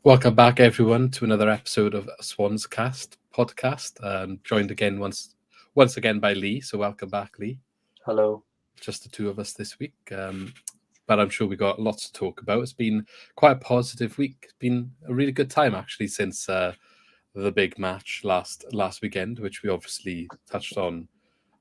Welcome back, everyone, to another episode of SwansCast podcast. Joined again once again by Lee. So welcome back, Lee. Hello. Just the two of us this week, but I'm sure we got lots to talk about. It's been quite a positive week. It's been a really good time actually since the big match last weekend, which we obviously touched on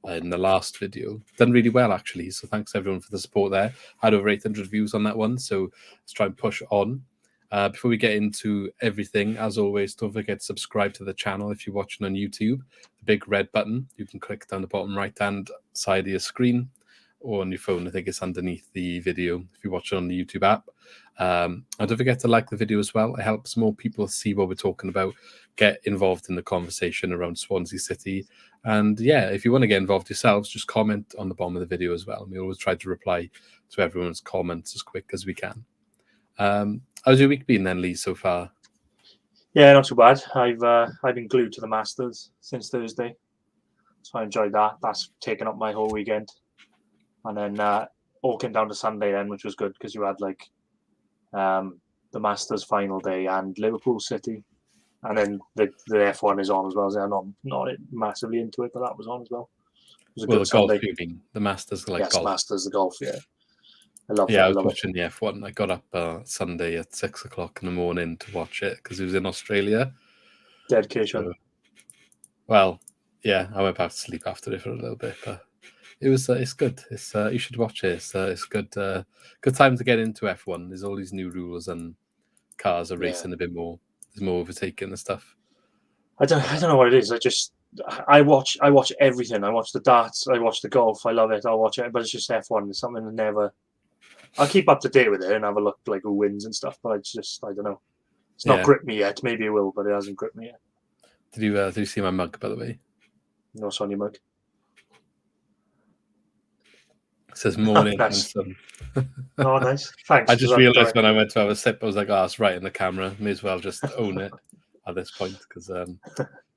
in the last video. Done really well actually. So thanks everyone for the support there. Had over 800 views on that one. So let's try and push on. Before we get into everything, as always, don't forget to subscribe to the channel if you're watching on YouTube. The big red button, you can click down the bottom right-hand side of your screen or on your phone. I think it's underneath the video if you're watching on the YouTube app. And don't forget to like the video as well. It helps more people see what we're talking about, get involved in the conversation around Swansea City. And yeah, if you want to get involved yourselves, just comment on the bottom of the video as well. We always try to reply to everyone's comments as quick as we can. How's your week been then, Lee, so far? Yeah, not too bad. I've been glued to the Masters since Thursday, so I enjoyed that. That's taken up my whole weekend, and then all came down to Sunday then, which was good because you had like the Masters final day and Liverpool City, and then the F1 is on as well. So I'm not massively into it, but that was on as well. It was a good the Sunday. golf, you mean the Masters, like yes, golf. Masters, the golf. Yeah, I love. Yeah, I I was love watching the F1. I got up Sunday at 6 o'clock in the morning to watch it because it was in Australia. Dedication. So, well, yeah, I went back to sleep after it for a little bit, but it was it's good. It's you should watch it. It's good. Good time to get into F1. There's all these new rules and cars are racing a bit more. There's more overtaking and stuff. I don't know what it is. I watch everything. I watch the darts. I watch the golf. I love it. I'll watch it, but it's just F1. It's something that never. I'll keep up to date with it and have a look like who wins and stuff. But I don't know. It's not gripped me yet. Maybe it will, but it hasn't gripped me yet. Did you see my mug, by the way? No, it's on your mug. It says morning handsome. Oh, nice. Thanks. I just realised when I went to have a sip, I was like, oh, it's right in the camera. May as well just own it at this point because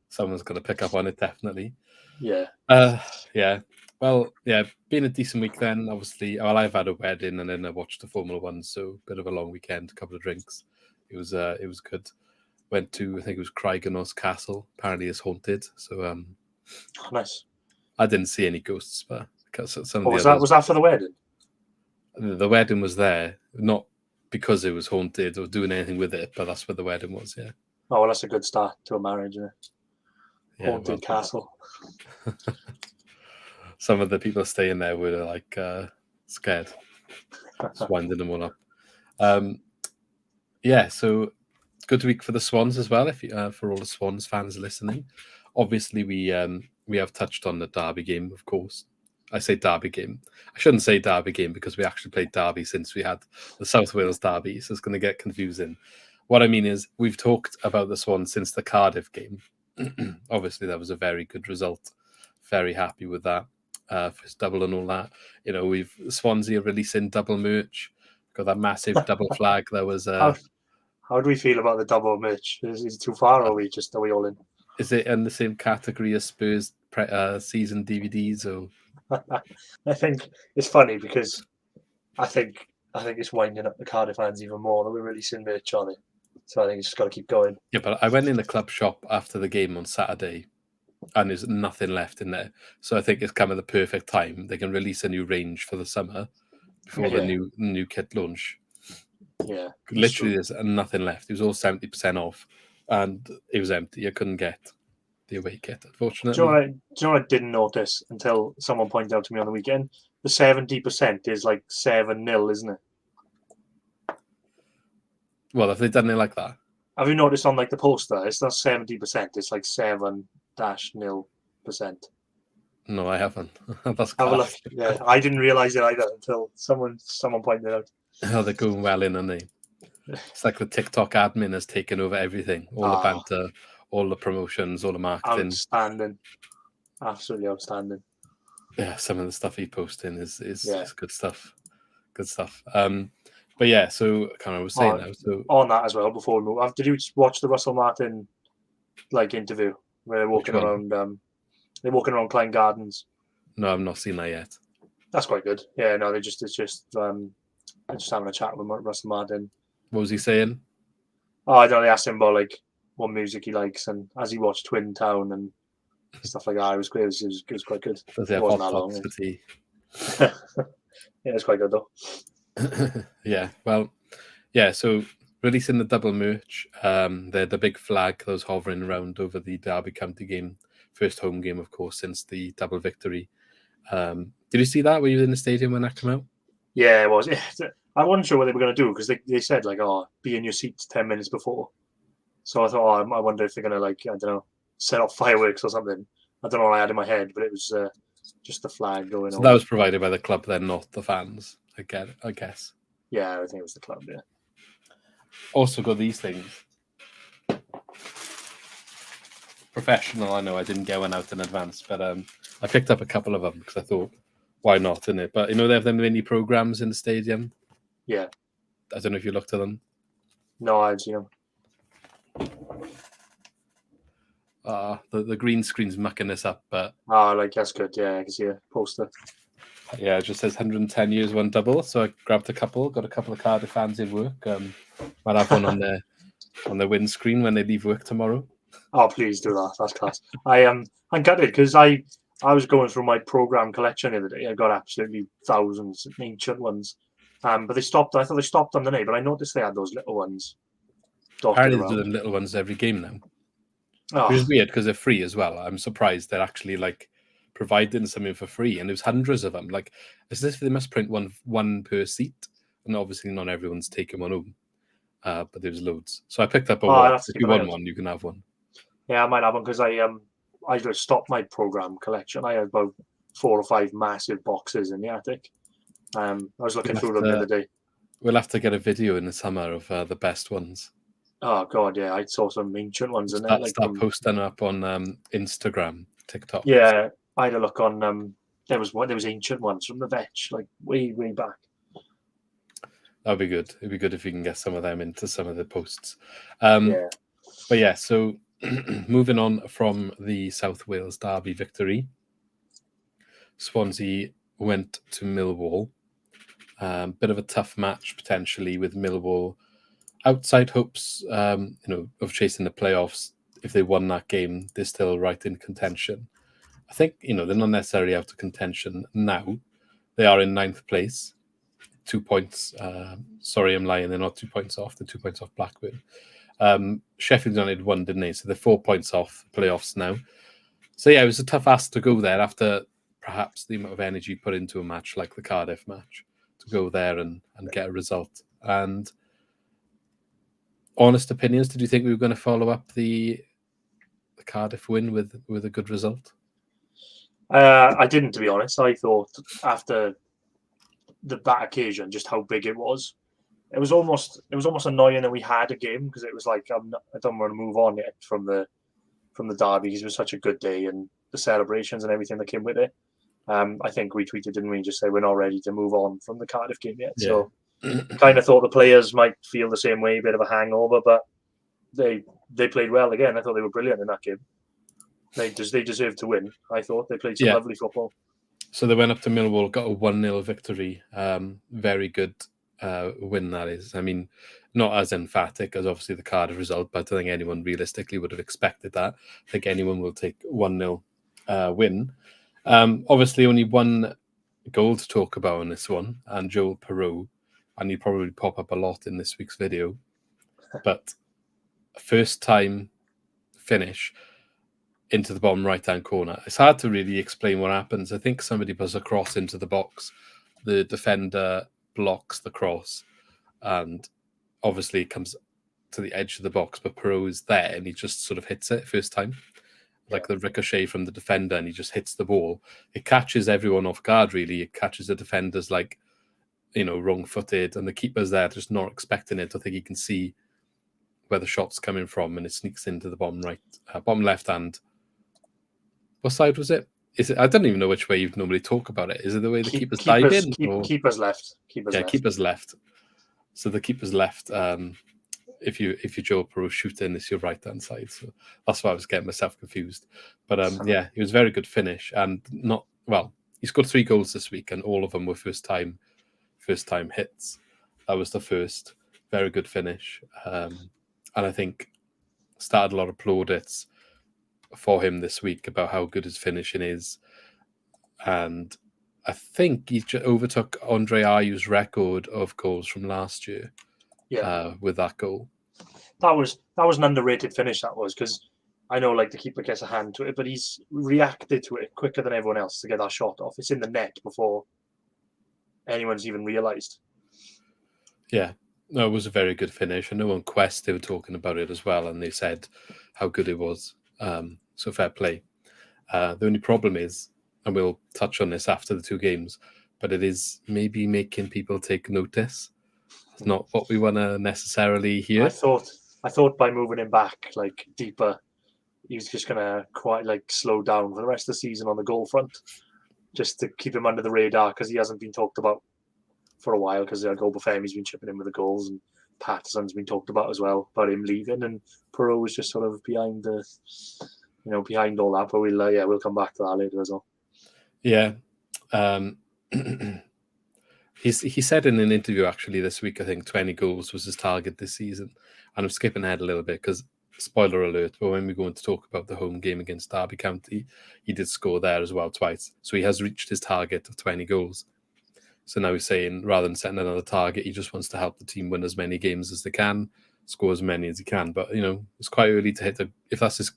someone's going to pick up on it, definitely. Yeah. Yeah. Well, yeah, been a decent week then. Obviously, well, I've had a wedding and then I watched the Formula One, so a bit of a long weekend, a couple of drinks. It was good. Went to, I think it was Craigenose Castle. Apparently, it's haunted. So, nice. I didn't see any ghosts, but some of was that for the wedding? The wedding was there, not because it was haunted or doing anything with it, but that's where the wedding was. Yeah. Oh well, that's a good start to a marriage, isn't it? Haunted castle. Some of the people staying there were like scared, just winding them all up. Yeah, so good week for the Swans as well. If for all the Swans fans listening, obviously we have touched on the Derby game, of course. I say Derby game. I shouldn't say Derby game because we actually played Derby since we had the South Wales Derby, so it's going to get confusing. What I mean is we've talked about the Swans since the Cardiff game. Obviously, that was a very good result. Very happy with that. First double and all that. You know, we've Swansea are releasing double merch. Got that massive double flag. That was. How do we feel about the double merch? Is it too far, or are we all in? Is it in the same category as Spurs season DVDs or? I think it's funny because I think it's winding up the Cardiff fans even more that we're releasing merch on it. So I think it's just got to keep going. Yeah, but I went in the club shop after the game on Saturday, and there's nothing left in there. So I think it's kind of the perfect time. They can release a new range for the summer before the new kit launch. Yeah, literally there's nothing left. It was all 70% off, and it was empty. I couldn't get the away kit, unfortunately. Do you know what I didn't notice until someone pointed out to me on the weekend? The 70% is like 7-0, isn't it? Well, have they done it like that? Have you noticed on like the poster? It's not 70%. It's like 7-0%. No, I haven't. That's have a look. Yeah, I didn't realize it either until someone pointed it out. Oh, they're going well in, aren't they? It's like the TikTok admin has taken over everything. All the banter, all the promotions, all the marketing. Outstanding. Absolutely outstanding. Yeah, some of the stuff he's posting is good stuff. Good stuff. But yeah, so I can't remember what I was saying now. So on that as well, before we move, did you watch the Russell Martin like interview where they're walking around? They're walking around Klein Gardens. No, I've not seen that yet. That's quite good. Yeah, no, they're just having a chat with Russell Martin. What was he saying? I don't know, they asked him about like what music he likes, and as he watched Twin Town and stuff like that, it was great. It was quite good. Does he It have wasn't hot that long. dogs for tea? Yeah, it's quite good though. Yeah, well, yeah. So releasing the double merch, the big flag that was hovering around over the Derby County game, first home game, of course, since the double victory. Did you see that? Were you in the stadium when that came out? Yeah, it was. I wasn't sure what they were going to do because they said like, "Oh, be in your seats 10 minutes before." So I thought, oh, I wonder if they're going to like, I don't know, set off fireworks or something. I don't know what I had in my head, but it was just the flag going So over. that was provided by the club, then, not the fans. I guess. Yeah, I think it was the club. Yeah. Also got these things. Professional, I know I didn't get one out in advance, but I picked up a couple of them because I thought, why not, innit? But they have them mini programs in the stadium. Yeah. I don't know if you looked at them. No, I'd seen them. The green screen's mucking this up, but Like that's good. Yeah, I can see a poster. yeah, it just says 110 years, one double. So I grabbed a couple, got a couple of Cardiff fans in work. Might have one on their windscreen when they leave work tomorrow. Oh, please do that. That's class. I'm gutted because I was going through my program collection the other day. I got absolutely thousands of ancient ones. But they stopped. I thought they stopped on the day, but I noticed they had those little ones dotted Apparently, they're around. doing little ones every game now, Oh, which is weird because they're free as well. I'm surprised they're actually like providing something for free, and there's hundreds of them. Like, as if they must print one per seat, and obviously not everyone's taking one home. But there's loads. So I picked up a I'll one. have to If keep you an eye want out. one, you can have one. Yeah, I might have one because I just stopped my program collection. I had about 4 or 5 massive boxes in the attic. I was looking through them the other day. We'll have to get a video in the summer of the best ones. Oh god, yeah, I saw some ancient ones in there. Like Start posting up on Instagram, TikTok. yeah, I had a look on. There was ancient ones from the vetch, like way back. That'd be good. It'd be good if you can get some of them into some of the posts. Yeah. But yeah, so moving on from the South Wales Derby victory, Swansea went to Millwall. Bit of a tough match potentially with Millwall. Outside hopes, of chasing the playoffs. If they won that game, they're still right in contention. I think they're not necessarily out of contention now. They are in 9th place, 2 points. Sorry, I'm lying. They're not 2 points off. They're 2 points off Blackburn. Sheffield United won, didn't they? So they're 4 points off playoffs now. So yeah, it was a tough ask to go there after perhaps the amount of energy put into a match like the Cardiff match, to go there and get a result. And honest opinions, did you think we were going to follow up the Cardiff win with a good result? I didn't, to be honest. I thought after that occasion, just how big it was. It was almost annoying that we had a game because it was like I don't want to move on yet from the derby because it was such a good day and the celebrations and everything that came with it. I think we tweeted, didn't we, just say we're not ready to move on from the Cardiff game yet. Yeah. So kind of thought the players might feel the same way, a bit of a hangover, but they played well again. I thought they were brilliant in that game. They deserved to win. I thought they played some lovely football. So they went up to Millwall, got a 1-0 victory. Very good win, that is. I mean, not as emphatic as obviously the Cardiff result, but I don't think anyone realistically would have expected that. I think anyone will take 1-0 win. Obviously, only one goal to talk about in this one, and Joel Piroe, and he'd probably pop up a lot in this week's video. But first time finish into the bottom right-hand corner. It's hard to really explain what happens. I think somebody puts a cross into the box. The defender blocks the cross, and obviously it comes to the edge of the box, but Piroe is there, and he just sort of hits it first time. Like the ricochet from the defender, and he just hits the ball. It catches everyone off guard, really. It catches the defenders, like, wrong-footed, and the keeper's there just not expecting it. I think he can see where the shot's coming from, and it sneaks into the bottom left-hand. What side was it? Is it? I don't even know which way you'd normally talk about it. Is it the way the keeper's dive in? Keeper's left. Keeper's left. So the keeper's left. If you Joel Piroe shooting, it's your right hand side. So that's why I was getting myself confused. But yeah, it was a very good finish, and he scored 3 goals this week, and all of them were first time hits. That was the first. Very good finish. And I think started a lot of plaudits for him this week about how good his finishing is. And I think he overtook Andre Ayew's record of goals from last year with that goal. That was an underrated finish, that was, because I know like the keeper gets a hand to it, but he's reacted to it quicker than everyone else to get that shot off. It's in the net before anyone's even realised. Yeah, no, it was a very good finish. I know on Quest they were talking about it as well, and they said how good it was. So fair play. The only problem is, and we'll touch on this after the two games, but it is maybe making people take notice. It's not what we want to necessarily hear. I thought by moving him back like deeper, he was just gonna quite like slow down for the rest of the season on the goal front, just to keep him under the radar, because he hasn't been talked about for a while, because Obafemi's been chipping in with the goals, and Patterson's been talked about as well, about him leaving, and Piroe was just sort of behind all that. But we'll come back to that later as well. Yeah. He said in an interview actually this week, I think 20 goals was his target this season. And I'm skipping ahead a little bit because, spoiler alert, but when we go on to talk about the home game against Derby County, he did score there as well twice. So he has reached his target of 20 goals. So now he's saying rather than setting another target, he just wants to help the team win as many games as they can, score as many as he can. But, it's quite early to hit if that's his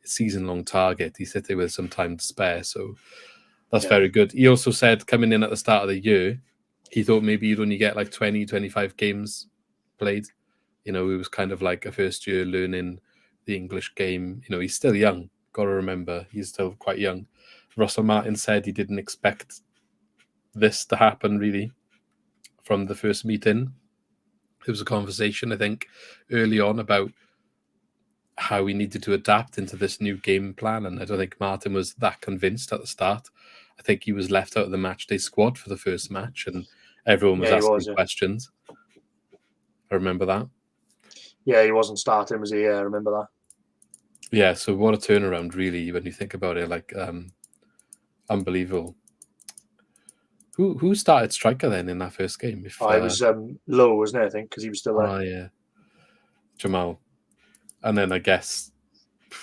season-long target, he's hit it with some time to spare. So that's very good. He also said coming in at the start of the year, he thought maybe you'd only get like 20, 25 games played. He was kind of like a first year learning the English game. He's still young. Got to remember, he's still quite young. Russell Martin said he didn't expect this to happen really from the first meeting. There was a conversation, I think, early on about how we needed to adapt into this new game plan. And I don't think Martin was that convinced at the start. I think he was left out of the match day squad for the first match and everyone was asking questions. I remember that. Yeah, he wasn't starting, was he? Yeah, I remember that. Yeah, so what a turnaround, really, when you think about it. Like, unbelievable. Who started striker then in that first game? It was Lowe, wasn't it, I think, because he was still there. Oh, yeah. Jamal. And then I guess,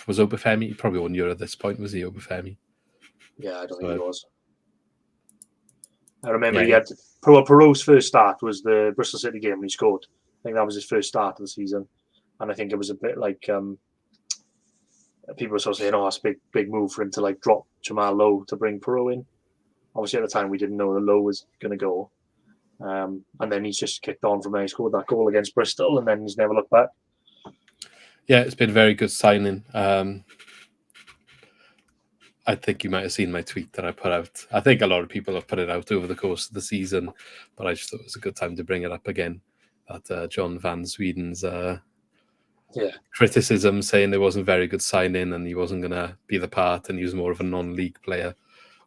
was Obafemi? He probably wasn't at this point, was he, Obafemi? Yeah, I don't think he was. I remember he had Piroe's first start was the Bristol City game when he scored. I think that was his first start of the season, and I think it was a bit like people were sort of saying, "Oh, that's a big move for him to like drop Jamal Lowe to bring Piroe in." Obviously, at the time we didn't know that Lowe was going to go, and then he's just kicked on from there. He scored that goal against Bristol, and then he's never looked back. Yeah, it's been a very good signing. I think you might have seen my tweet that I put out. I think a lot of people have put it out over the course of the season, but I just thought it was a good time to bring it up again. That John Van Sweden's criticism, saying there wasn't very good signing and he wasn't going to be the part and he was more of a non-league player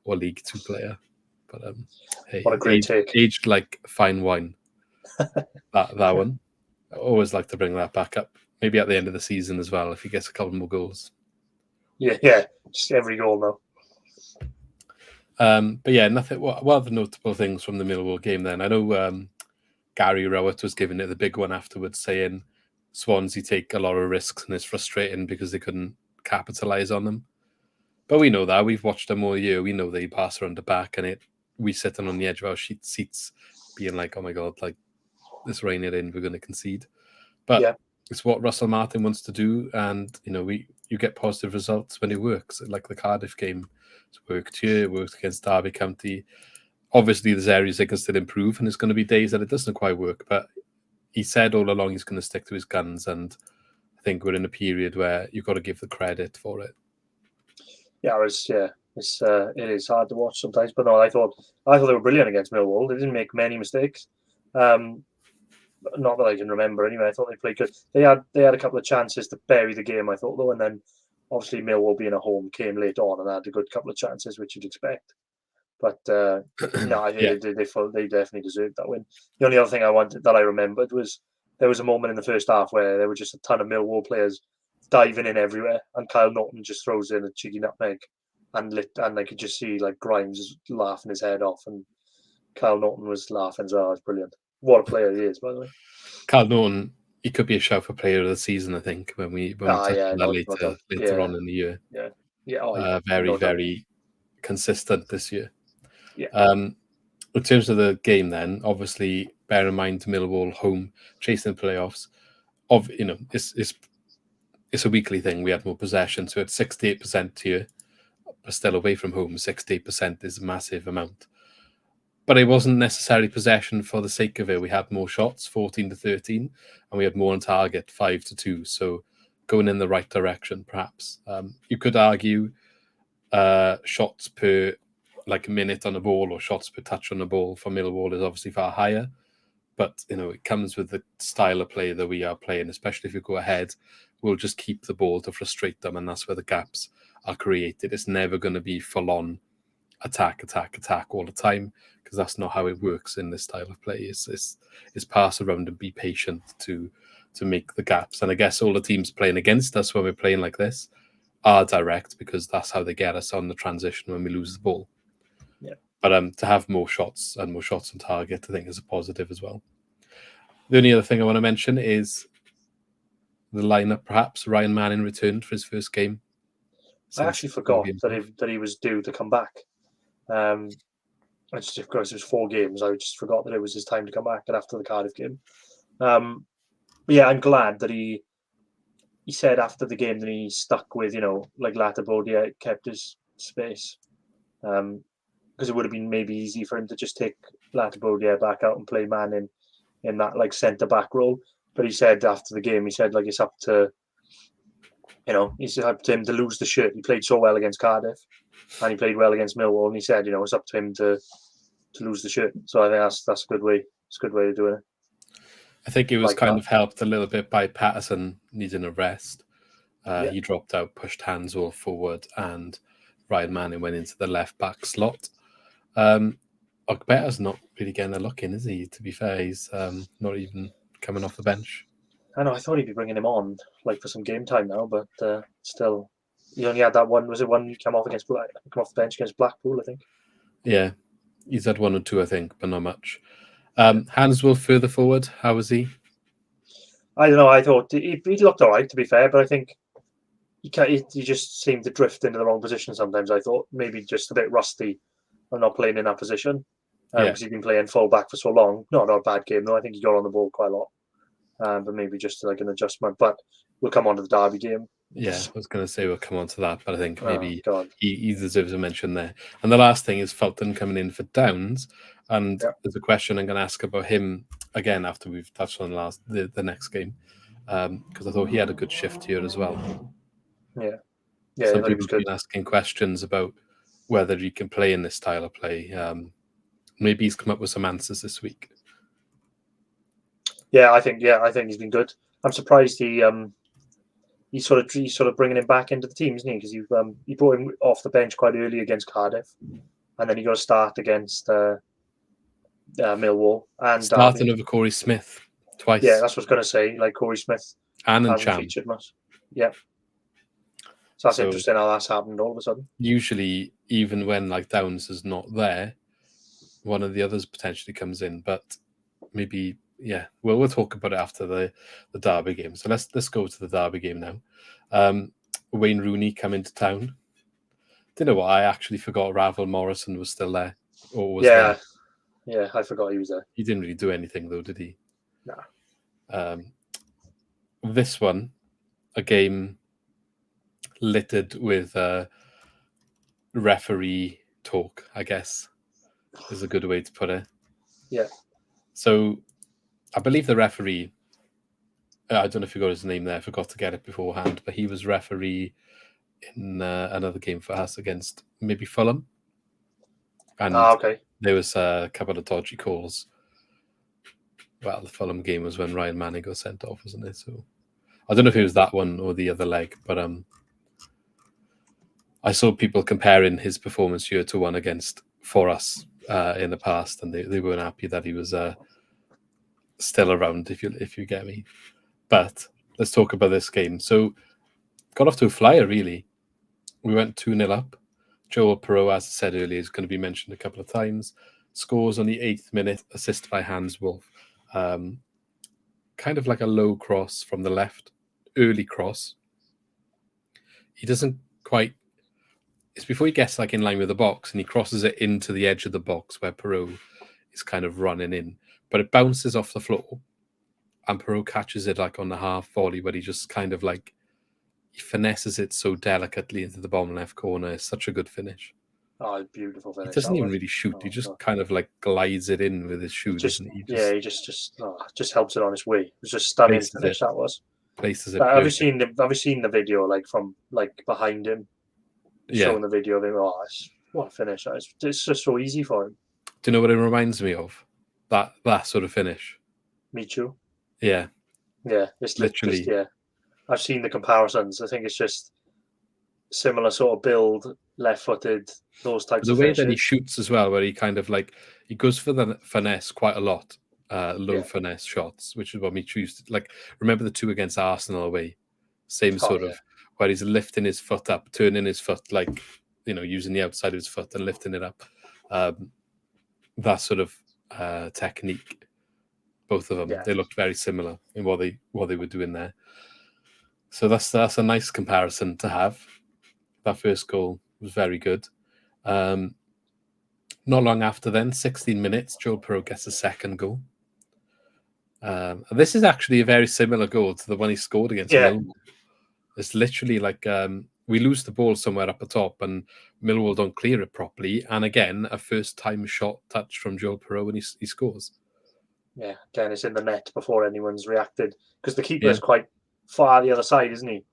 or League Two player. But hey, what a great take. Aged like fine wine. that one. I always like to bring that back up. Maybe at the end of the season as well, if he gets a couple more goals. Yeah, just every goal though. But yeah, nothing. What other notable things from the Millwall game then? I know Gary Rowett was giving it the big one afterwards, saying Swansea take a lot of risks and it's frustrating because they couldn't capitalise on them. But we know that. We've watched them all year. We know they pass around the back and we sitting on the edge of our seats being like, oh my God, like this rain it in, we're going to concede. But it's what Russell Martin wants to do. And, you get positive results when it works. Like the Cardiff game, it's worked here, it worked against Derby County. Obviously, there's areas they can still improve, and there's going to be days that it doesn't quite work. But he said all along he's going to stick to his guns, and I think we're in a period where you've got to give the credit for it. Yeah, it is hard to watch sometimes. But no, I thought they were brilliant against Millwall. They didn't make many mistakes. Not that I can remember anyway. I thought they played good. They had a couple of chances to bury the game, I thought, though, and then obviously Millwall being at home came late on and had a good couple of chances, which you'd expect. But no, I think they definitely deserved that win. The only other thing I remembered was there was a moment in the first half where there were just a ton of Millwall players diving in everywhere, and Kyle Norton just throws in a cheeky nutmeg, and I could just see like Grimes laughing his head off, and Kyle Norton was laughing as well. It's brilliant. What a player he is, by the way. Kyle Norton, he could be a shout for player of the season, I think, when we touch on that later on in the year. Very, no doubt. very consistent this year. Yeah. In terms of the game, then obviously bear in mind Millwall home chasing the playoffs. It's a weekly thing. We had more possession, so it's 68% here, but still away from home. 68% is a massive amount. But it wasn't necessarily possession for the sake of it. We had more shots, 14-13, and we had more on target, 5-2. So going in the right direction, perhaps. You could argue shots per minute on the ball or shots per touch on the ball for Millwall is obviously far higher. But it comes with the style of play that we are playing, especially if you go ahead. We'll just keep the ball to frustrate them, and that's where the gaps are created. It's never going to be full-on attack all the time, because that's not how it works in this style of play. It's pass around and be patient to make the gaps. And I guess all the teams playing against us when we're playing like this are direct, because that's how they get us on the transition when we lose the ball. Yeah. But to have more shots and more shots on target, I think is a positive as well. The only other thing I want to mention is the lineup. Perhaps Ryan Manning returned for his first game. I actually forgot that he was due to come back. Just because it was 4 games, I just forgot that it was his time to come back after the Cardiff game. But yeah, I'm glad that he said after the game that he stuck with, Latibodia kept his space. Because it would have been maybe easy for him to just take Latibodia back out and play Manning in that centre-back role. But he said after the game, it's up to, it's up to him to lose the shirt. He played so well against Cardiff, and he played well against Millwall, and he said, it's up to him to lose the shirt. So I think that's a good way. It's a good way of doing it. I think it was kind of helped a little bit by Patterson needing a rest. He dropped out, pushed Hanswell forward, and Ryan Manning went into the left-back slot. Ogbetta's not really getting a look in, is he? To be fair, he's not even coming off the bench. I know. I thought he'd be bringing him on for some game time now, but still, he only had that one. Was it one he come off the bench against Blackpool? I think. Yeah, he's had 1 or 2, I think, but not much. Hanswell further forward. How was he? I don't know. I thought he looked all right, to be fair, but I think he just seemed to drift into the wrong position sometimes. I thought maybe just a bit rusty and not playing in that position because he'd been playing full back for so long. Not a bad game though. I think he got on the ball quite a lot, but maybe just an adjustment. But we'll come on to the Derby game. Yeah, I was going to say we'll come on to that, but I think maybe he deserves a mention there. And the last thing is Fulton coming in for Downs, and there's a question I'm going to ask about him again after we've touched on the next game, because I thought he had a good shift here as well. Yeah. Some people have been asking questions about whether he can play in this style of play. Maybe he's come up with some answers this week. Yeah, I think he's been good. I'm surprised he's sort of bringing him back into the team, isn't he? Because he brought him off the bench quite early against Cardiff, and then he got a start against Millwall and starting over Corey Smith twice. Yeah, that's what I was going to say. Corey Smith and Cham featured much. Yeah. So that's interesting how that's happened all of a sudden. Usually, even when Downs is not there, one of the others potentially comes in. But maybe, we'll talk about it after the Derby game. So let's go to the Derby game now. Wayne Rooney coming to town. Do you know what? I actually forgot Ravel Morrison was still there. Or was there. Yeah, I forgot he was there. He didn't really do anything though, did he? No. This one, a game littered with referee talk, I guess, is a good way to put it. Yeah. So I believe the referee, I don't know if you got his name there, I forgot to get it beforehand, but he was referee in another game for us against maybe Fulham. And okay. There was a couple of dodgy calls. Well, the Fulham game was when Ryan Manning got sent off, wasn't it? So I don't know if it was that one or the other leg, but I saw people comparing his performance year to one for us in the past, and they weren't happy that he was still around, if you get me. But let's talk about this game. So got off to a flyer, really. We went 2-0 up. Joel Piroe, as I said earlier, is going to be mentioned a couple of times. Scores on the 8th minute, assist by Hanswell. kind of like a low cross from the left, early cross. He doesn't quite. It's before he gets like in line with the box, and he crosses it into the edge of the box where Piroe is kind of running in, but it bounces off the floor, and Piroe catches it like on the half volley, where he just kind of like he finesses it so delicately into the bottom left corner. It's such a good finish. Oh, beautiful He finish. doesn't even really shoot. He just kind of like glides it in with his shoe, doesn't he? He just helps it on its way. It was just stunning finish. That was. Places it. Have you seen the video like from like behind him? Yeah. Showing the video of him. Oh, what a finish! It's just so easy for him. Do you know what it reminds me of? That sort of finish. Me too. Yeah. Yeah. It's literally. I've seen the comparisons. I think it's just similar sort of build, left-footed, those types of finishes. The way that he shoots as well, where he kind of like he goes for the finesse quite a lot, low finesse shots, which is what we choose. Like remember the 2 against Arsenal away, same sort of where he's lifting his foot up, turning his foot like using the outside of his foot and lifting it up. That sort of technique, both of them, they looked very similar in what they were doing there. So that's a nice comparison to have. That first goal was very good. Not long after then, 16 minutes, Joel Piroe gets a second goal. This is actually a very similar goal to the one he scored against Millwall. It's literally like we lose the ball somewhere up the top and Millwall don't clear it properly. And again, a first-time shot touch from Joel Piroe and he scores. Yeah, again, it's in the net before anyone's reacted. Because the keeper is quite far the other side, isn't he?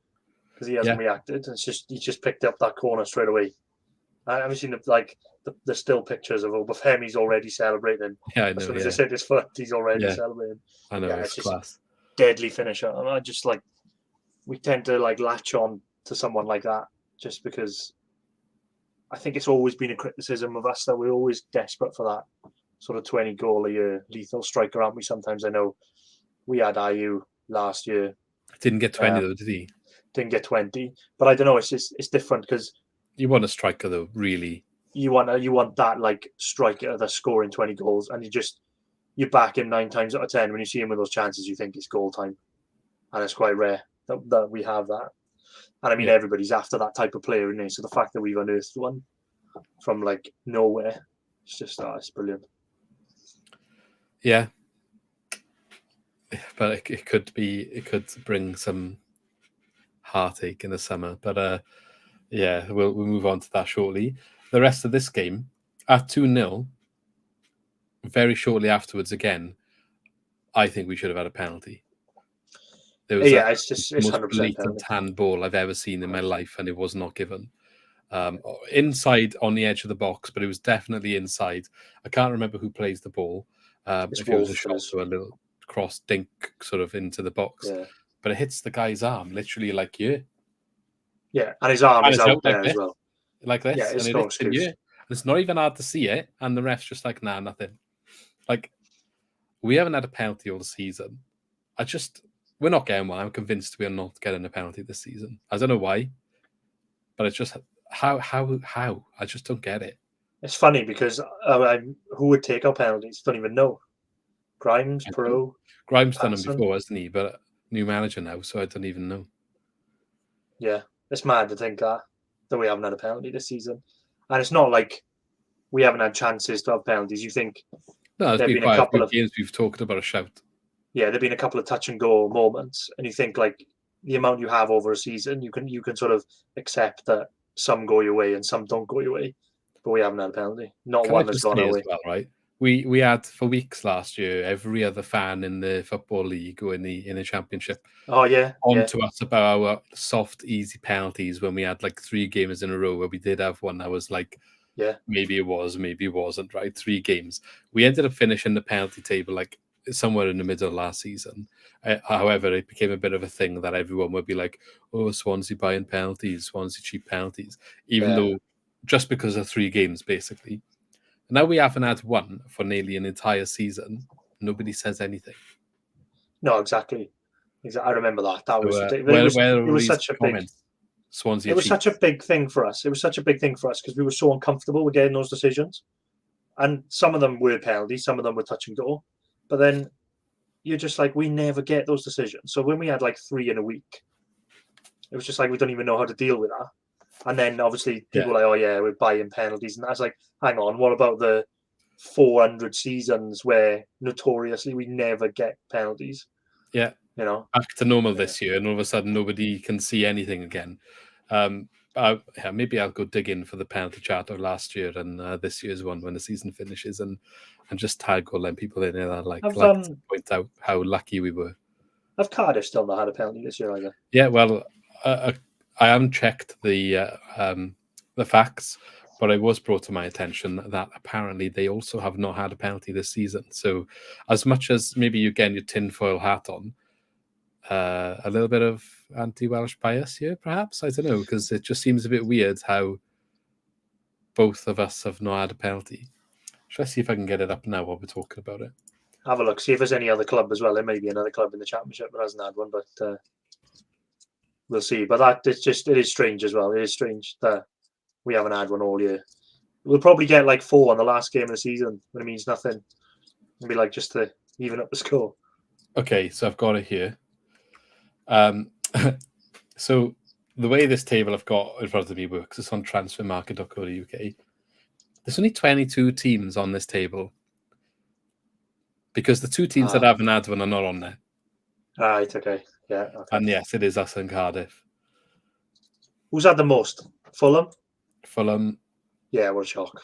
Because he hasn't reacted. It's just he just picked up that corner straight away. I haven't seen the still pictures of Obafemi's already celebrating. Yeah, I know. As soon as he hit his foot, he's already celebrating. I know, it's class. Deadly finisher. And I just we tend to latch on to someone like that just because I think it's always been a criticism of us that we're always desperate for that sort of 20 goal a year lethal striker, aren't we? Sometimes I know we had Ayew last year. Didn't get 20 though, did he? Didn't get 20, but I don't know. It's different because you want a striker though, really. You want that striker that's scoring 20 goals, and you back him 9 times out of 10 when you see him with those chances. You think it's goal time, and it's quite rare that we have that. And I mean, everybody's after that type of player, isn't he? So the fact that we've unearthed one from nowhere, it's just it's brilliant. Yeah, but it could bring some heartache in the summer. But we'll move on to that shortly. The rest of this game at 2-0, very shortly afterwards again, I think we should have had a penalty. There was it's most 100% blatant handball I've ever seen in my life, and it was not given. Inside on the edge of the box, but it was definitely inside. I can't remember who plays the ball. If it was a shot or a little cross dink sort of into the box. Yeah. But it hits the guy's arm, literally Yeah, and his arm is out there as well. Like this. Yeah, it's and no excuse. It's not even hard to see it, and the ref's just like, nah, nothing. We haven't had a penalty all season. We're not getting one. I'm convinced we are not getting a penalty this season. I don't know why, but it's just how I just don't get it. It's funny because who would take our penalties? Don't even know. Grimes, Piroe. Grimes done them before, hasn't he? But new manager now, so I don't even know. Yeah, it's mad to think that we haven't had a penalty this season, and it's not like we haven't had chances to have penalties. You think? No, there's been quite a couple of games we've talked about a shout. Yeah, there've been a couple of touch and go moments, and you think the amount you have over a season, you can sort of accept that some go your way and some don't go your way, but we haven't had a penalty. Not one has gone our way. Well, right? We had for weeks last year every other fan in the football league or in the championship. Oh yeah, to us about our soft, easy penalties when we had 3 games in a row where we did have one that was maybe it was, maybe it wasn't, right? 3 games. We ended up finishing the penalty table somewhere in the middle of last season. However, it became a bit of a thing that everyone would be like, oh, Swansea buying penalties, Swansea cheap penalties, even though just because of 3 games, basically. Now we haven't had one for nearly an entire season. Nobody says anything. No, exactly. I remember that. That was it was such a big Swansea. It was such a big thing for us. It was such a big thing for us because we were so uncomfortable with getting those decisions, and some of them were penalties, some of them were touch and go. But then you're just like, we never get those decisions. So when we had like 3 in a week, it was just like, we don't even know how to deal with that. And then obviously people were like, oh yeah, we're buying penalties. And I was like, hang on, what about the 400 seasons where notoriously we never get penalties? Yeah. You know? Back to normal this year, and all of a sudden nobody can see anything again. Maybe I'll go dig in for the penalty chart of last year and this year's one when the season finishes, and just tag all them people in there that like to point out how lucky we were. Have Cardiff still not had a penalty this year either? Yeah, well, I haven't checked the facts, but it was brought to my attention that apparently they also have not had a penalty this season. So, as much as maybe you get your tinfoil hat on, a little bit of anti-Welsh bias here, perhaps. I don't know, because it just seems a bit weird how both of us have not had a penalty. Should I see if I can get it up now while we're talking about it? Have a look, see if there's any other club as well. There may be another club in the Championship that hasn't had one, but we'll see. But it is strange as well. It is strange that we haven't had one all year. We'll probably get like 4 on the last game of the season when it means nothing. It'll be like just to even up the score. Okay, so I've got it here. So the way this table I've got in front of me works is on transfermarket.co.uk. There's only 22 teams on this table because the 2 teams that haven't had one are not on there. Right, okay. Yeah. Okay. And yes, it is us and Cardiff. Who's had the most? Fulham? Fulham. Yeah, what a shock.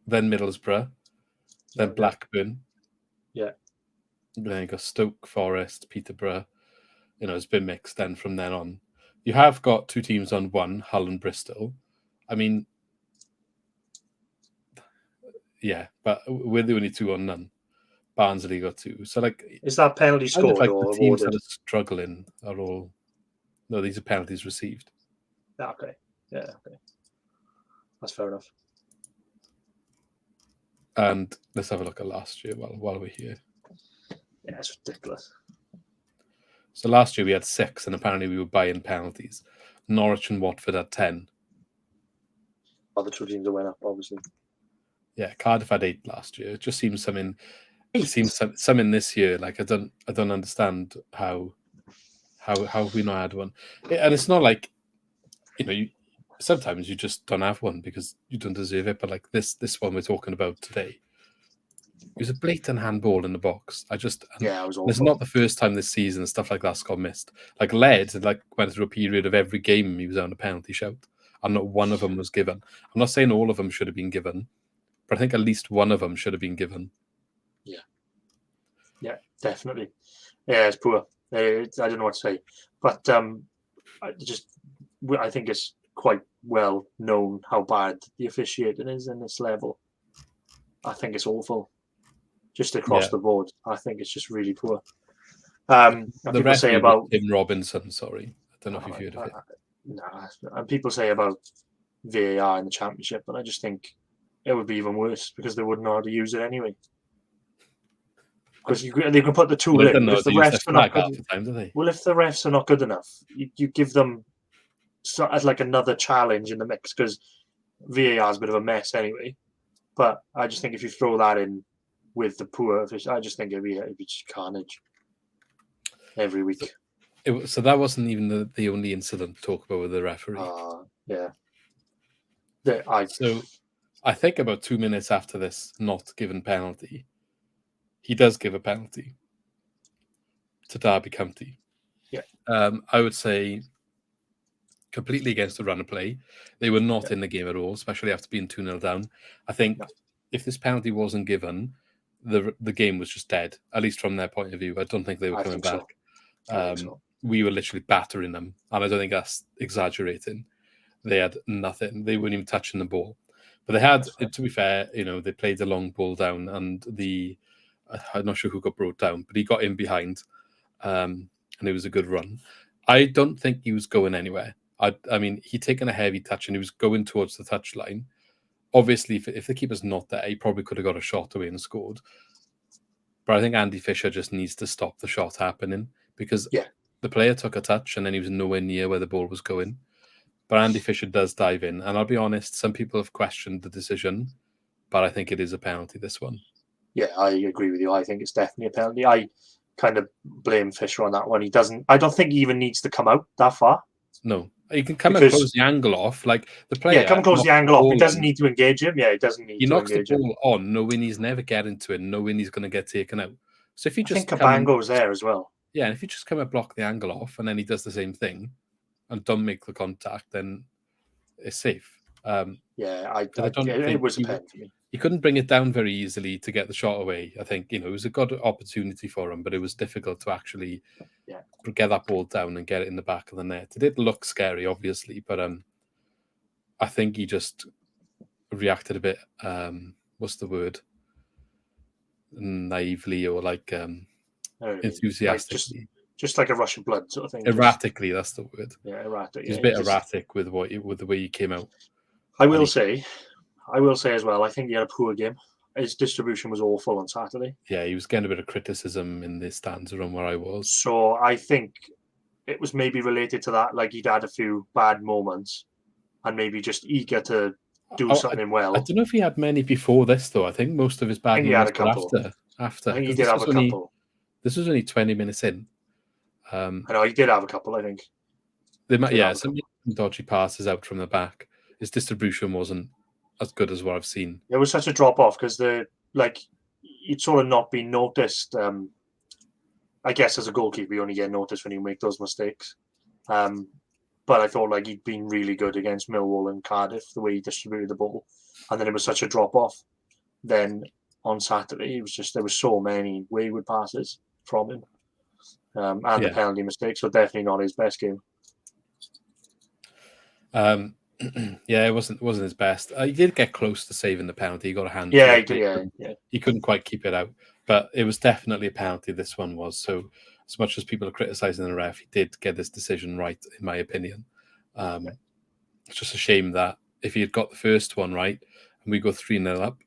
Then Middlesbrough. Then Blackburn. Yeah. Then you got Stoke, Forest, Peterborough. It's been mixed then from then on. You have got 2 teams on 1, Hull and Bristol. I mean, yeah, but we're the only 2 on none. Barnsley got 2. So, like, is that penalty scored like or the teams awarded? that are struggling are all? No, these are penalties received. Okay. Yeah. Okay. That's fair enough. And let's have a look at last year while we're here. Yeah, it's ridiculous. So last year we had 6, and apparently we were buying penalties. Norwich and Watford had 10. Other 2 teams that went up, obviously. Yeah, Cardiff had 8 last year. It just seems something. It seems something this year. Like I don't understand how we not had one. And it's not like sometimes you just don't have one because you don't deserve it. But like this one we're talking about today, it was a blatant handball in the box. It was awful. It's not the first time this season stuff like that's got missed. Like Led went through a period of every game he was on a penalty shout, and not one of them was given. I'm not saying all of them should have been given, but I think at least one of them should have been given. Yeah, definitely. Yeah, it's poor. I don't know what to say, but I think it's quite well known how bad the officiating is in this level. I think it's awful, just across the board. I think it's just really poor. The people say about Tim Robinson. Sorry, I don't know if you've heard of it. And people say about VAR in the Championship, but I just think it would be even worse because they wouldn't know how to use it anyway. Because they can put the tool in. If the refs are not good, if the refs are not good enough, you give them as like another challenge in the mix because VAR is a bit of a mess anyway. But I just think if you throw that in with the poor fish, I just think it'd be just carnage every week. So that wasn't even the only incident to talk about with the referee. Yeah. So I think about 2 minutes after this not given penalty, he does give a penalty to Derby County. Yeah. I would say completely against the run of play. They were not in the game at all, especially after being 2-0 down. I think if this penalty wasn't given, the game was just dead, at least from their point of view. I don't think they were coming back. We were literally battering them, and I don't think that's exaggerating. They had nothing. They weren't even touching the ball. But they had, to be fair, they played a long ball down, and I'm not sure who got brought down, but he got in behind, and it was a good run. I don't think he was going anywhere. I mean, he'd taken a heavy touch, and he was going towards the touchline. Obviously, if the keeper's not there, he probably could have got a shot away and scored. But I think Andy Fisher just needs to stop the shot happening because the player took a touch, and then he was nowhere near where the ball was going. But Andy Fisher does dive in, and I'll be honest, some people have questioned the decision, but I think it is a penalty, this one. Yeah, I agree with you. I think it's definitely a penalty. I kind of blame Fisher on that one. He doesn't. I don't think he even needs to come out that far. No, you can come and Because close the angle off. Like the yeah, player come and close the knocks the angle off. He ball doesn't on. need to engage him. Yeah, he doesn't need He to knocks the engage him. ball on, knowing he's never getting to it, knowing he's going to get taken out. So if you I just think come and Cabango's there as well. yeah, and if you just come and block the angle off, and then he does the same thing, and don't make the contact, then it's safe. Yeah, I don't it think was a pen for me. he couldn't bring it down very easily to get the shot away. I think it was a good opportunity for him, but it was difficult to actually get that ball down and get it in the back of the net. It did look scary, obviously, but I think he just reacted a bit. What's the word? Naively or like enthusiastically. Like just like a rush of blood sort of thing. Erratically, that's the word. Yeah, erratic. He's a bit erratic with the way he came out. I will say as well, I think he had a poor game. His distribution was awful on Saturday. Yeah, he was getting a bit of criticism in the stands around where I was. So I think it was maybe related to that. Like he'd had a few bad moments and maybe just eager to do something well. I don't know if he had many before this, though. I think most of his bad moments were after. I think he did have a couple. This was only 20 minutes in. I know he did have a couple, I think. Some dodgy passes out from the back. His distribution wasn't as good as what I've seen. It was such a drop off because you'd sort of not been noticed. I guess as a goalkeeper, you only get noticed when you make those mistakes. But I thought like he'd been really good against Millwall and Cardiff, the way he distributed the ball. And then it was such a drop off. Then on Saturday, it was just there were so many wayward passes from him. And the penalty mistakes, so definitely not his best game. Yeah, it wasn't his best. He did get close to saving the penalty. He got a hand. Yeah, he did. Yeah. He couldn't quite keep it out, but it was definitely a penalty. This one was. So, as much as people are criticizing the ref, he did get this decision right, in my opinion. It's just a shame that if he had got the first one right and we go 3-0 up,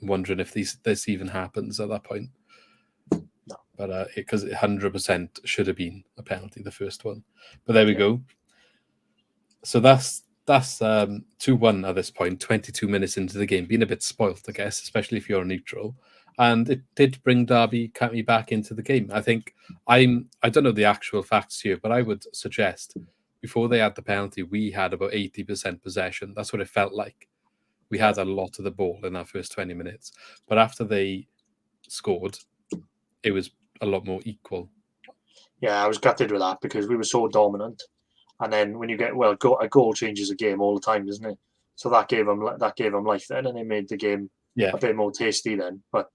I'm wondering if this even happens at that point. No. But because it 100% should have been a penalty, the first one. But there we go. So that's 2-1 at this point, 22 minutes into the game, being a bit spoilt, I guess, especially if you're neutral. And it did bring Derby County back into the game. I think I don't know the actual facts here, but I would suggest before they had the penalty, we had about 80% possession. That's what it felt like. We had a lot of the ball in our first 20 minutes. But after they scored, it was a lot more equal. Yeah, I was gutted with that because we were so dominant. And then when you get a goal changes a game all the time, doesn't it? So that gave them life then, and it made the game a bit more tasty then. But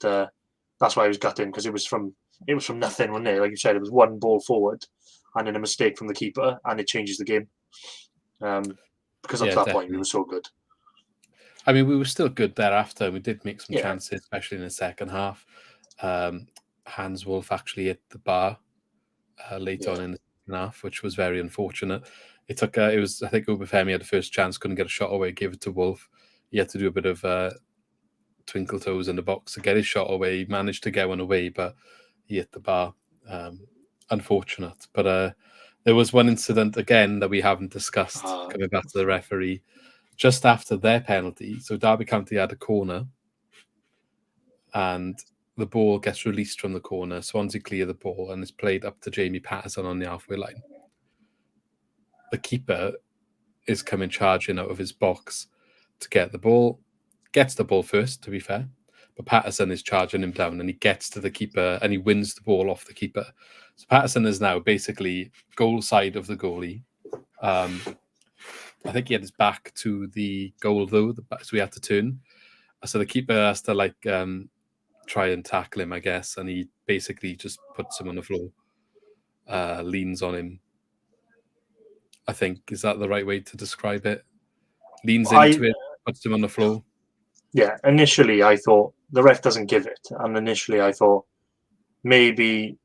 that's why I was gutting because it was from nothing, wasn't it? Like you said, it was one ball forward and then a mistake from the keeper, and it changes the game. Because up to that point we were so good. I mean, we were still good thereafter. We did make some chances, especially in the second half. Hans Wolf actually hit the bar late on in the second half, which was very unfortunate. I think Obafemi had the first chance, couldn't get a shot away, gave it to Wolf. He had to do a bit of twinkle toes in the box to get his shot away. He managed to get one away, but he hit the bar. Unfortunate. But there was one incident again that we haven't discussed, coming back to the referee, just after their penalty. So Derby County had a corner and the ball gets released from the corner. Swansea clear the ball and it's played up to Jamie Patterson on the halfway line. The keeper is coming charging out of his box to get the ball. Gets the ball first, to be fair. But Patterson is charging him down and he gets to the keeper and he wins the ball off the keeper. So Patterson is now basically goal side of the goalie. I think he had his back to the goal though, so he had to turn. So the keeper has to try and tackle him, I guess, and he basically just puts him on the floor, leans on him. I think, is that the right way to describe it? Leans into it, puts him on the floor. Yeah, initially I thought the ref doesn't give it, and initially I thought maybe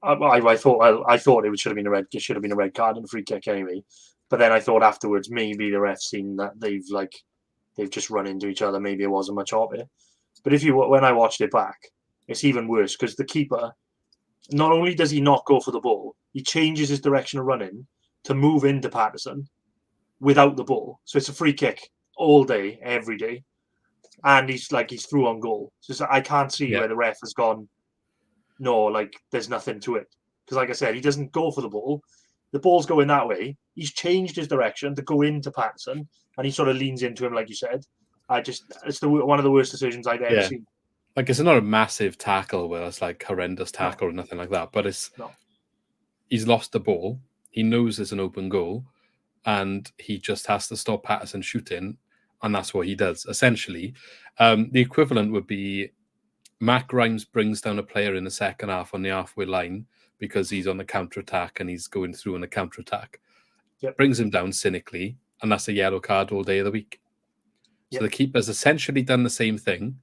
I thought it should have been a red. It should have been a red card and a free kick anyway. But then I thought afterwards maybe the ref seen that they've just run into each other. Maybe it wasn't much of it. But when I watched it back, it's even worse because the keeper, not only does he not go for the ball, he changes his direction of running to move into Patterson without the ball. So it's a free kick all day, every day. and he's through on goal. So I can't see where the ref has gone. No, like there's nothing to it because, like I said, he doesn't go for the ball. The ball's going that way. He's changed his direction to go into Patterson, and he sort of leans into him, like you said. It's one of the worst decisions I've ever seen. Like, it's not a massive tackle where it's like horrendous tackle or nothing like that, but he's lost the ball. He knows there's an open goal, and he just has to stop Patterson shooting, and that's what he does. Essentially, the equivalent would be Matt Grimes brings down a player in the second half on the halfway line because he's on the counter-attack and he's going through on the counter-attack. Yep. Brings him down cynically, and that's a yellow card all day of the week. So the keeper's essentially done the same thing,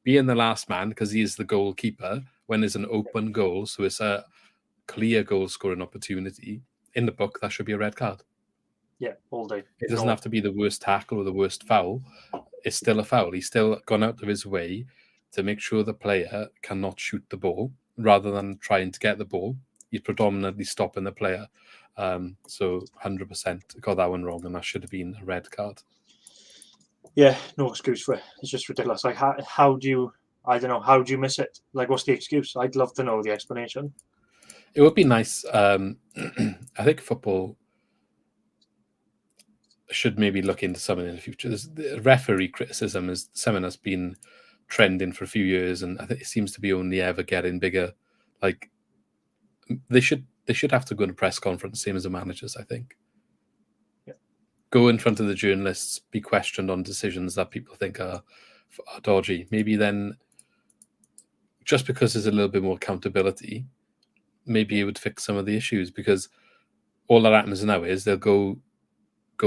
being the last man because he is the goalkeeper when there's an open goal, so it's a clear goal-scoring opportunity. In the book, that should be a red card. Yeah, all day. It doesn't have to be the worst tackle or the worst foul. It's still a foul. He's still gone out of his way to make sure the player cannot shoot the ball rather than trying to get the ball. He's predominantly stopping the player. So 100% got that one wrong, and that should have been a red card. Yeah, no excuse for it. It's just ridiculous. Like, how do you, I don't know, how do you miss it? Like, what's the excuse? I'd love to know the explanation. It would be nice. I think football should maybe look into something in the future. The referee criticism is something that's been trending for a few years, and I think it seems to be only ever getting bigger. Like, they should have to go to press conference, same as the managers, I think. Yeah. Go in front of the journalists, be questioned on decisions that people think are dodgy. Maybe then, just because there's a little bit more accountability, maybe it would fix some of the issues, because all that happens now is they'll go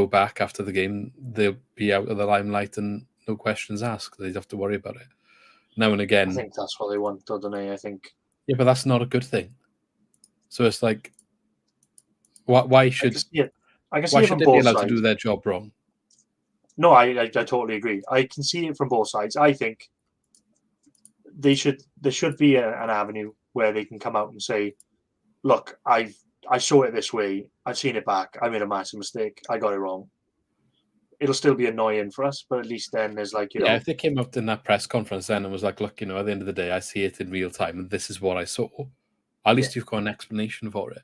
back after the game, they'll be out of the limelight and no questions asked. They'd have to worry about it. Now and again. I think that's what they want, don't they? I think. Yeah, but that's not a good thing. So it's like, why should they be allowed to do their job wrong? No, I totally agree. I can see it from both sides. I think there should be an avenue where they can come out and say, look, I saw it this way. I've seen it back. I made a massive mistake. I got it wrong. It'll still be annoying for us, but at least then there's like, yeah, if they came up in that press conference then and was like, look, at the end of the day, I see it in real time and this is what I saw. At least you've got an explanation for it.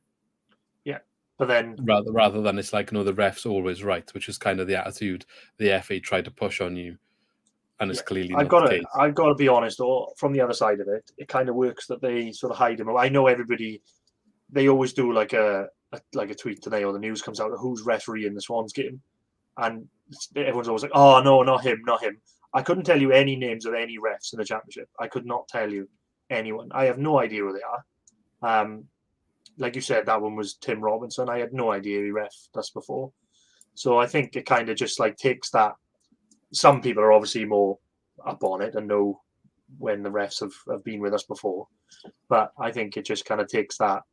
Yeah, but then rather than it's like, no, the ref's always right, which is kind of the attitude the FA tried to push on you, and it's clearly not the case. I've got to be honest, or from the other side of it, it kind of works that they sort of hide him. I know everybody. They always do like a tweet today, or the news comes out of who's refereeing the Swans game, and everyone's always like, "Oh no, not him, not him." I couldn't tell you any names of any refs in the championship. I could not tell you anyone. I have no idea who they are. Like you said, that one was Tim Robinson. I had no idea he ref us before. So I think it kind of just like takes that. Some people are obviously more up on it and know when the refs have been with us before, but I think it just kind of takes that.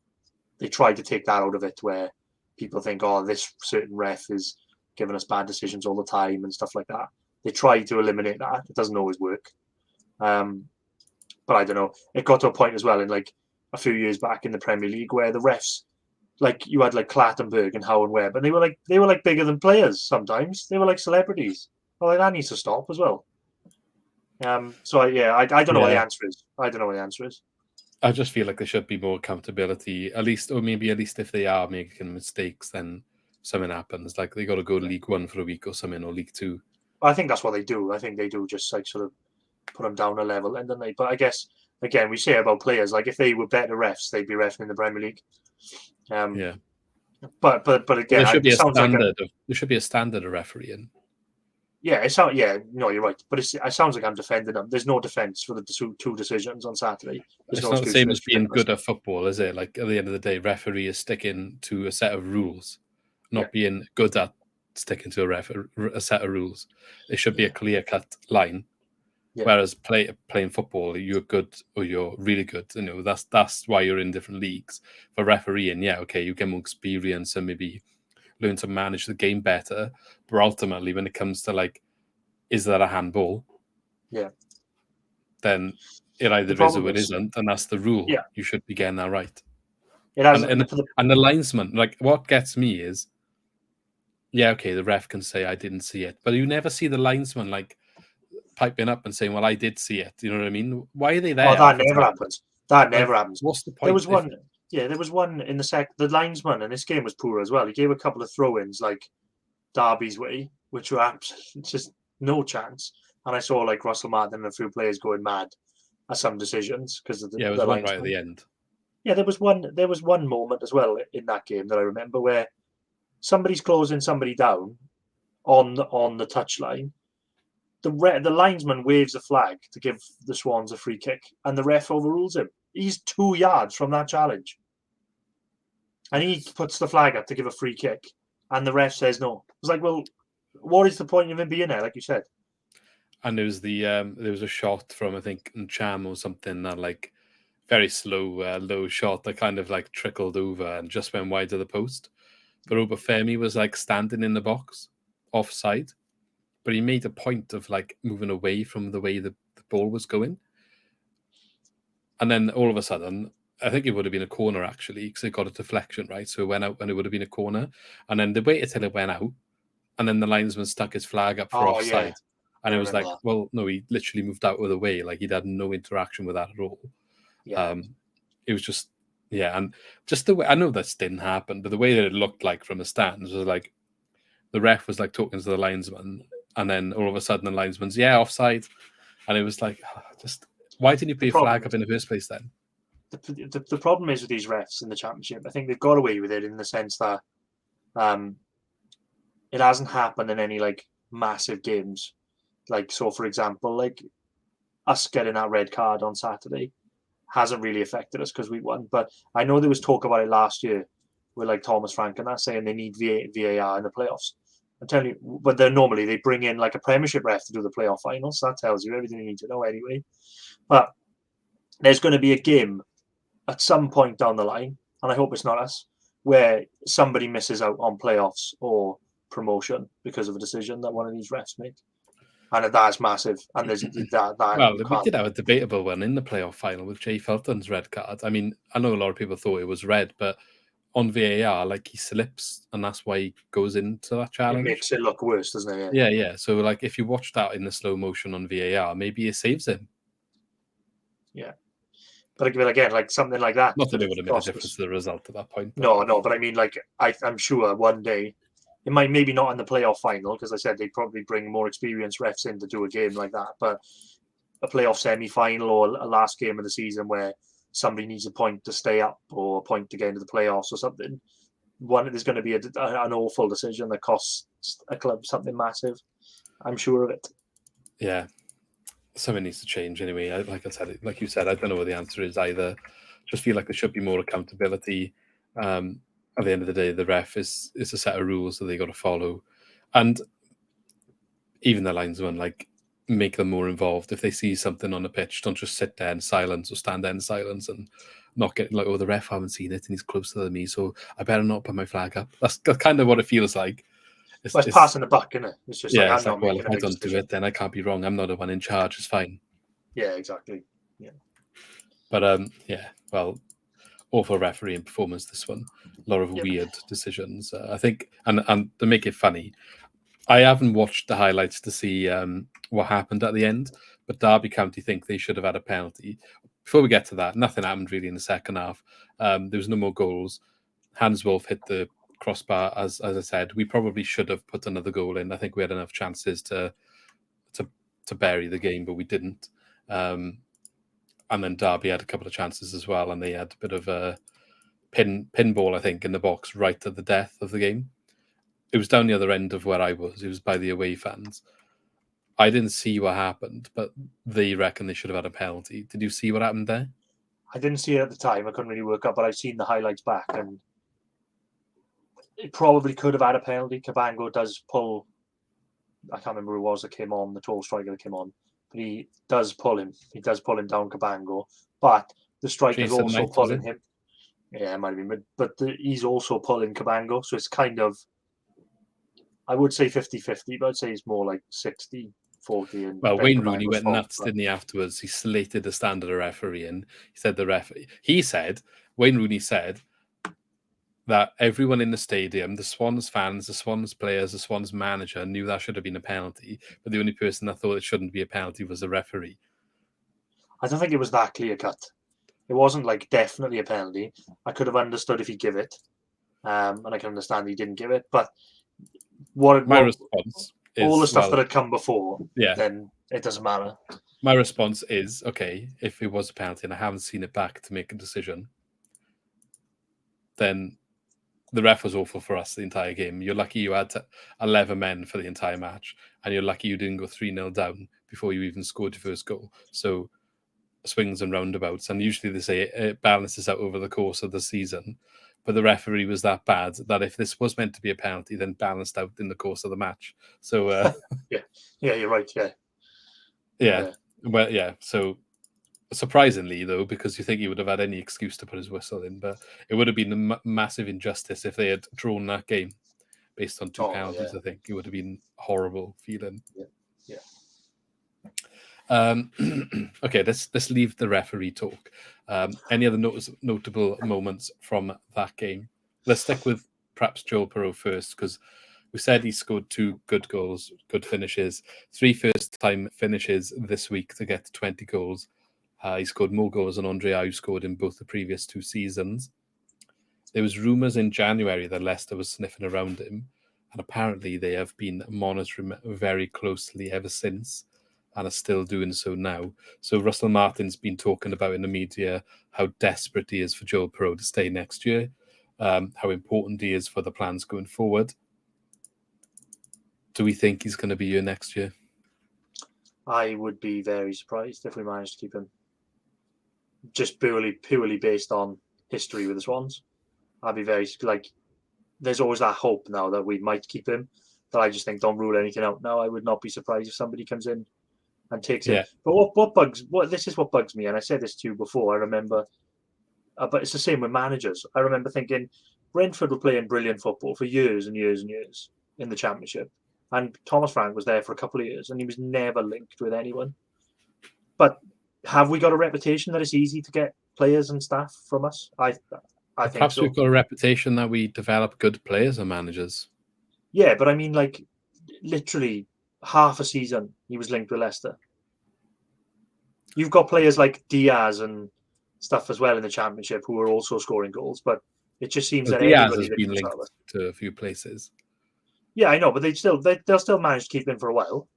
They try to take that out of it where people think, oh, this certain ref is giving us bad decisions all the time and stuff like that. They try to eliminate that. It doesn't always work. But I don't know. It got to a point as well in like a few years back in the Premier League where the refs, like you had like Clattenburg and Howard Webb, and they were like bigger than players sometimes. They were like celebrities. Well, that needs to stop as well. I don't know what the answer is. I don't know what the answer is. I just feel like there should be more accountability, at least if they are making mistakes, then something happens. Like they got to go to League One for a week or something, or League Two. I think that's what they do. I think they do just like sort of put them down a level, then, don't they? But I guess again, we say about players, like if they were better refs, they'd be refing in the Premier League. But again, there should be a standard. There should be a standard of refereeing. Yeah, no, you're right. But it sounds like I'm defending them. There's no defence for the two decisions on Saturday. It's not the same as being good at football, is it? Like at the end of the day, referee is sticking to a set of rules, not being good at sticking to a set of rules. It should be a clear-cut line. Yeah. Whereas playing football, you're good or you're really good. That's why you're in different leagues. For refereeing, you get more experience and maybe learn to manage the game better. But ultimately, when it comes to like, is that a handball? Yeah. Then it either is or it isn't, and that's the rule. Yeah. You should be getting that right. And the linesman, like what gets me is, the ref can say I didn't see it, but you never see the linesman like piping up and saying, "Well, I did see it." You know what I mean? Why are they there? Oh, that never happens. That never happens. What's the point? There was one. Yeah, there was one in the linesman, and this game was poor as well. He gave a couple of throw-ins like Derby's way, which were just no chance. And I saw like Russell Martin and a few players going mad at some decisions because of the it was the one linesman. right at the end. Yeah, there was one moment as well in that game that I remember where somebody's closing somebody down on the touchline. The linesman waves a flag to give the Swans a free kick, and the ref overrules him. He's 2 yards from that challenge, and he puts the flag up to give a free kick, and the ref says no. It's like, well, what is the point of him being there? Like you said. And there was a shot from, I think, Cham or something, that like very slow, low shot that kind of like trickled over and just went wide of the post. But Obafemi was like standing in the box, offside, but he made a point of like moving away from the way the ball was going. And then all of a sudden, I think it would have been a corner actually, because it got a deflection, right? So it went out and it would have been a corner. And then they waited till it went out, and then the linesman stuck his flag up for offside. Yeah. And it was like, well, no, he literally moved out of the way. Like he'd had no interaction with that at all. Yeah. It was just, and just the way, I know this didn't happen, but the way that it looked like from the stands was like the ref was like talking to the linesman, and then all of a sudden the linesman's, offside. And it was like, just, why didn't you put your flag up in the first place then? The problem is with these refs in the Championship, I think they've got away with it in the sense that it hasn't happened in any like massive games. Like, so for example, like us getting that red card on Saturday hasn't really affected us because we won. But I know there was talk about it last year with like Thomas Frank and that saying they need VAR in the playoffs. I'm telling you, but then normally they bring in like a Premiership ref to do the playoff finals. So that tells you everything you need to know anyway. But there's going to be a game at some point down the line, and I hope it's not us, where somebody misses out on playoffs or promotion because of a decision that one of these refs make. And that's massive. And there's that. Well, we did have a debatable one in the playoff final with Jay Fulton's red card. I mean, I know a lot of people thought it was red, but on VAR, like he slips, and that's why he goes into that challenge. It makes it look worse, doesn't it? Yeah. So, like, if you watch that in the slow motion on VAR, maybe it saves him. Yeah. But again, like something like that. Not that it would have made a difference to the result at that point. But... No. But I mean, like, I'm sure one day, it might maybe not in the playoff final, because I said they'd probably bring more experienced refs in to do a game like that. But a playoff semi-final or a last game of the season where somebody needs a point to stay up or a point to get into the playoffs or something, there's going to be an awful decision that costs a club something massive. I'm sure of it. Yeah. Something needs to change anyway. Like I said, like you said, I don't know what the answer is either. Just feel like there should be more accountability. At the end of the day, the ref is a set of rules that they got to follow, and even the linesmen, like, make them more involved. If they see something on the pitch, don't just sit there in silence or stand there in silence and not get like, oh, the ref haven't seen it and he's closer than me, so I better not put my flag up. That's kind of what it feels like. It's passing the buck, isn't it? It's just like, it's like, well, if I don't do it, then I can't be wrong. I'm not the one in charge. It's fine. Yeah, exactly. Yeah. But well, awful refereeing performance this one. A lot of weird decisions. I think, and to make it funny, I haven't watched the highlights to see what happened at the end, but Derby County think they should have had a penalty. Before we get to that, nothing happened really in the second half. There was no more goals. Hans Wolf hit the crossbar, as I said. We probably should have put another goal in. I think we had enough chances to bury the game, but we didn't. And then Derby had a couple of chances as well, and they had a bit of a pinball, I think, in the box right at the death of the game. It was down the other end of where I was. It was by the away fans. I didn't see what happened, but they reckon they should have had a penalty. Did you see what happened there? I didn't see it at the time. I couldn't really work out, but I've seen the highlights back, and it probably could have had a penalty. Cabango does pull. I can't remember who it was that came on, the tall striker that came on, but he does pull him. He does pull him down, Cabango. But the striker's also pulling him. Yeah, it might have been, but he's also pulling Cabango. So it's kind of, I would say 50-50, but I'd say it's more like 60-40. And well, Wayne Rooney went nuts, didn't he, afterwards? He slated the standard referee, and he said Wayne Rooney said, that everyone in the stadium, the Swans fans, the Swans players, the Swans manager knew that should have been a penalty, but the only person that thought it shouldn't be a penalty was the referee. I don't think it was that clear cut. It wasn't like definitely a penalty. I could have understood if he give it, and I can understand he didn't give it. But My response is all the stuff that had come before, yeah, then it doesn't matter. My response is, okay, if it was a penalty and I haven't seen it back to make a decision, then the ref was awful for us the entire game. You're lucky you had 11 men for the entire match, and you're lucky you didn't go 3-0 down before you even scored your first goal. So swings and roundabouts, and usually they say it balances out over the course of the season. But the referee was that bad that if this was meant to be a penalty, then balanced out in the course of the match. So yeah, you're right. Yeah. Well, yeah. So surprisingly, though, because you think he would have had any excuse to put his whistle in, but it would have been a massive injustice if they had drawn that game based on two penalties. I think it would have been a horrible feeling. Okay, let's leave the referee talk. Any other notable moments from that game? Let's stick with perhaps Joel Piroe first, because we said he scored 2 good goals, good finishes, 3 first-time finishes this week to get to 20 goals. He scored more goals than Andre Ayew scored in both the previous 2 seasons. There was rumours in January that Leicester was sniffing around him, and apparently they have been monitoring very closely ever since, and are still doing so now. So Russell Martin's been talking about in the media how desperate he is for Joel Piroe to stay next year, how important he is for the plans going forward. Do we think he's going to be here next year? I would be very surprised if we managed to keep him. Just purely based on history with the Swans. I'd be very, there's always that hope now that we might keep him, that I just think don't rule anything out now. I would not be surprised if somebody comes in and takes it. But this is what bugs me, and I said this to you before, I remember, but it's the same with managers. I remember thinking Brentford were playing brilliant football for years and years and years in the Championship, and Thomas Frank was there for a couple of years, and he was never linked with anyone. But have we got a reputation that it's easy to get players and staff from us? I think perhaps so. We've got a reputation that we develop good players and managers. Yeah, but I mean, literally half a season he was linked with Leicester. You've got players like Diaz and stuff as well in the Championship who are also scoring goals, but it just seems that Diaz has been linked to a few places. Yeah, I know, but they'll still manage to keep him for a while.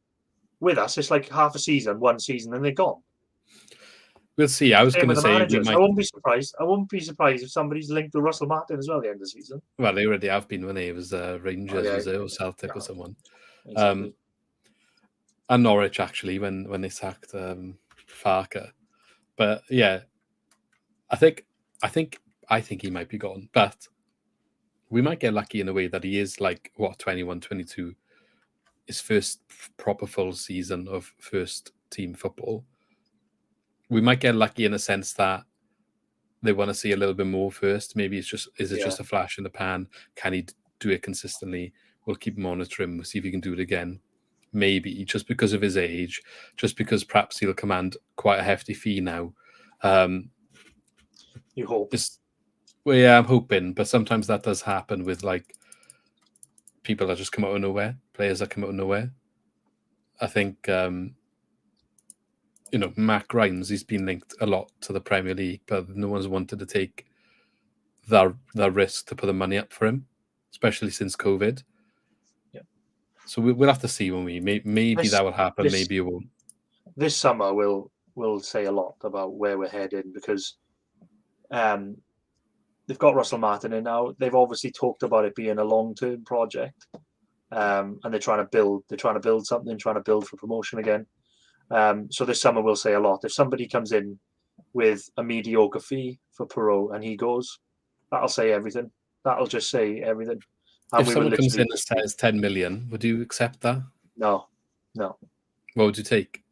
With us, it's like half a season, 1 season, and they're gone. We'll see. I was going to say I won't be surprised. I won't be surprised if somebody's linked to Russell Martin as well at the end of the season. Well, they already have been when he was Rangers, or Celtic or someone. Exactly. And Norwich actually when they sacked Farker. But yeah, I think he might be gone, but we might get lucky in a way that he is 21, 22, his first proper full season of first team football. We might get lucky in a sense that they want to see a little bit more first. Maybe is it just a flash in the pan? Can he do it consistently? We'll keep monitoring. We'll see if he can do it again. Maybe just because of his age, just because perhaps he'll command quite a hefty fee now. You hope. I'm hoping, but sometimes that does happen with people that just come out of nowhere, players that come out of nowhere. I think Matt Grimes, he's been linked a lot to the Premier League, but no one's wanted to take that risk to put the money up for him, especially since COVID. Yeah. So we'll have to see when maybe that will happen, maybe it won't. This summer will say a lot about where we're heading, because they've got Russell Martin in now. They've obviously talked about it being a long-term project, and they're trying to build something, trying to build for promotion again. So this summer will say a lot. If somebody comes in with a mediocre fee for Piroe and he goes, that'll say everything. That'll just say everything. And if someone comes in and says 10 million, would you accept that? No. What would you take?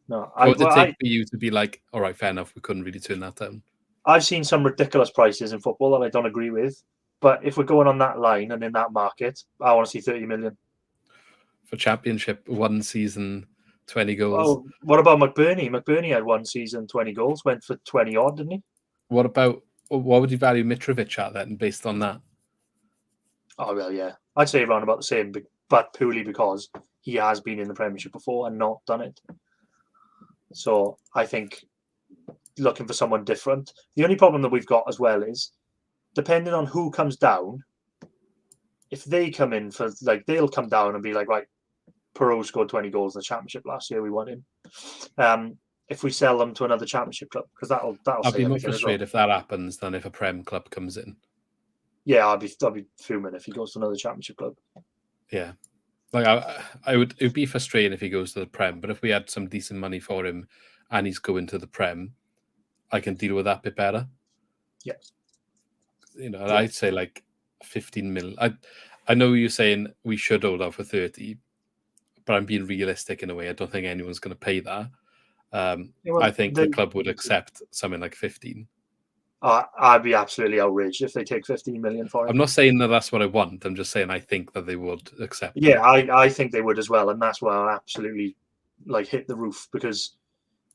No. What would it take for you to be like, all right, fair enough, we couldn't really turn that down? I've seen some ridiculous prices in football that I don't agree with. But if we're going on that line and in that market, I want to see 30 million. For Championship, 1 season, 20 goals. Oh, what about McBurney? McBurney had 1 season, 20 goals, went for 20 odd, didn't he? What would you value Mitrovic at then, based on that? Oh, well, yeah. I'd say around about the same, but purely because he has been in the Premiership before and not done it. So I think looking for someone different. The only problem that we've got as well is, depending on who comes down, if they come in for, like, they'll come down and be like, right, Piroe scored 20 goals in the Championship last year, we want him. If we sell them to another Championship club, because that'll I'd say be more everything as well. frustrated if that happens than if a Prem club comes in. Yeah, I'd be fuming if he goes to another Championship club. Yeah. Like it would be frustrating if he goes to the Prem, but if we had some decent money for him and he's going to the Prem, I can deal with that bit better. Yeah. Yeah. I'd say like 15 mil. I know you're saying we should hold out for 30, but I'm being realistic in a way. I don't think anyone's going to pay that. I think the club would accept something like 15. I'd be absolutely outraged if they take 15 million for him. I'm not saying that that's what I want. I'm just saying I think that they would accept. Yeah, I think they would as well, and that's why I'll absolutely hit the roof, because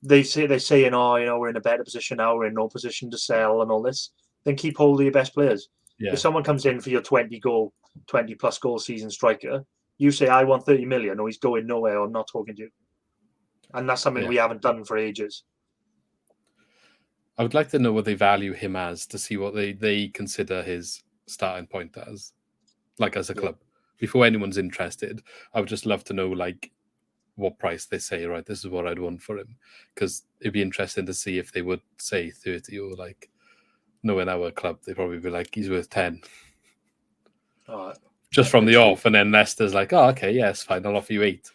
they're saying, oh, we're in a better position now, we're in no position to sell and all this. Then keep hold of your best players. Yeah. If someone comes in for your 20 plus goal season striker, you say I want 30 million, or he's going nowhere, or I'm not talking to you. And that's something we haven't done for ages. I would like to know what they value him as, to see what they consider his starting point as, like as a club. Before anyone's interested, I would just love to know what price they say, right, this is what I'd want for him. Because it'd be interesting to see if they would say 30 or in our club, they'd probably be like, he's worth 10. Just from the off, and then Leicester's like, oh, okay, yes, fine, I'll offer you 8.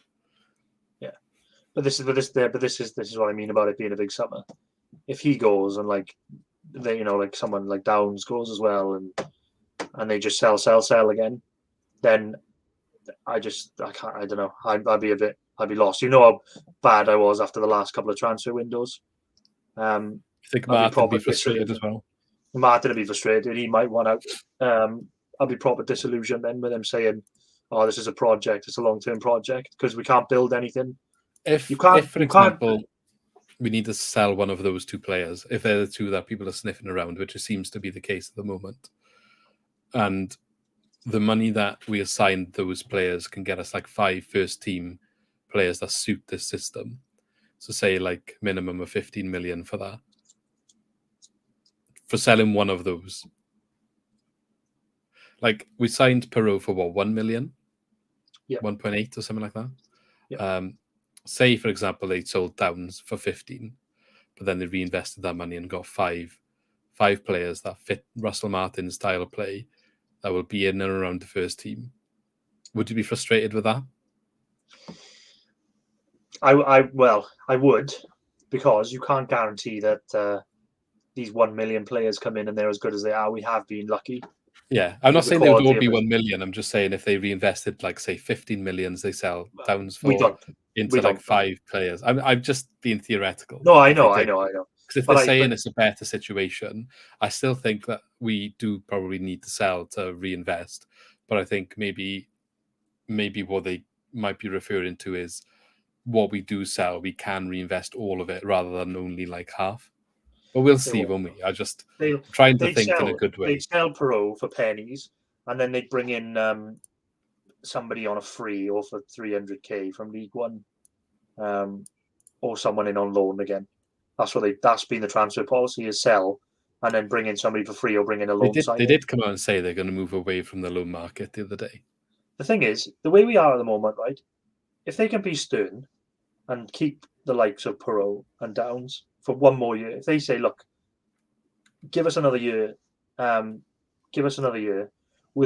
Yeah. But this is what I mean about it being a big summer. If he goes and someone like Downs goes as well, and they just sell again, then I don't know. I'd be lost. You know how bad I was after the last couple of transfer windows. I think Martin would be frustrated as well. Martin would be frustrated. He might want out. I'll be proper disillusioned then with him saying, "Oh, this is a project. It's a long-term project," because we can't build anything. If for example, we need to sell one of those two players, if they're the two that people are sniffing around, which seems to be the case at the moment, and the money that we assign those players can get us 5 first-team players that suit this system. So say minimum of 15 million for that. For selling one of those. We signed Piroe for what, 1 million? Yeah. 1.8 or something like that. Yeah. Say, for example, they sold Downs for 15, but then they reinvested that money and got five players that fit Russell Martin's style of play that will be in and around the first team. Would you be frustrated with that? I would, because you can't guarantee that these 1 million players come in and they're as good as they are. We have been lucky. Yeah, I'm not saying they would all be 1 million. I'm just saying if they reinvested, say 15 millions, they sell Downs for into 5 players. I'm just being theoretical. No, I know. Because if they're saying it's a better situation, I still think that we do probably need to sell to reinvest. But I think maybe what they might be referring to is what we do sell, we can reinvest all of it rather than only half. But we'll see, won't we? I'm trying to think in a good way. They'd sell Piroe for pennies, and then they'd bring in somebody on a free or for 300k from League One, or someone in on loan again. That's been the transfer policy, is sell and then bring in somebody for free or bring in a loan signing. They did come out and say they're going to move away from the loan market the other day. The thing is, the way we are at the moment, right? If they can be stern and keep the likes of Piroe and Downs for one more year, if they say, look, give us another year, we'll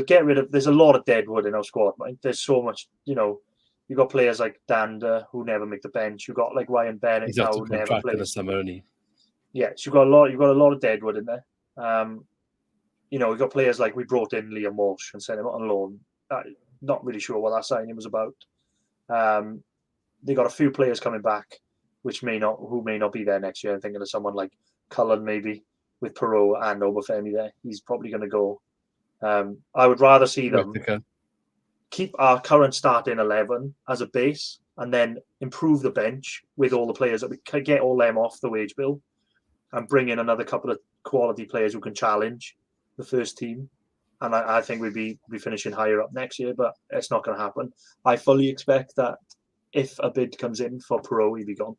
get rid of, there's a lot of dead wood in our squad, right? There's so much, you've got players like Danda who never make the bench. You've got Ryan Bennett now who never plays. The summer, only. Yeah, so you've got a lot of dead wood in there. We've got players like we brought in Liam Walsh and sent him on loan. Not really sure what that signing was about. They got a few players coming back, who may not be there next year. I'm thinking of someone like Cullen, maybe, with Piroe and Obafemi there. He's probably going to go. I would rather see them keep our current starting 11 as a base and then improve the bench with all the players that we can get all them off the wage bill and bring in another couple of quality players who can challenge the first team and I think we'd be finishing higher up next year, but it's not going to happen. I fully expect that if a bid comes in for Piroe, he'd be gone.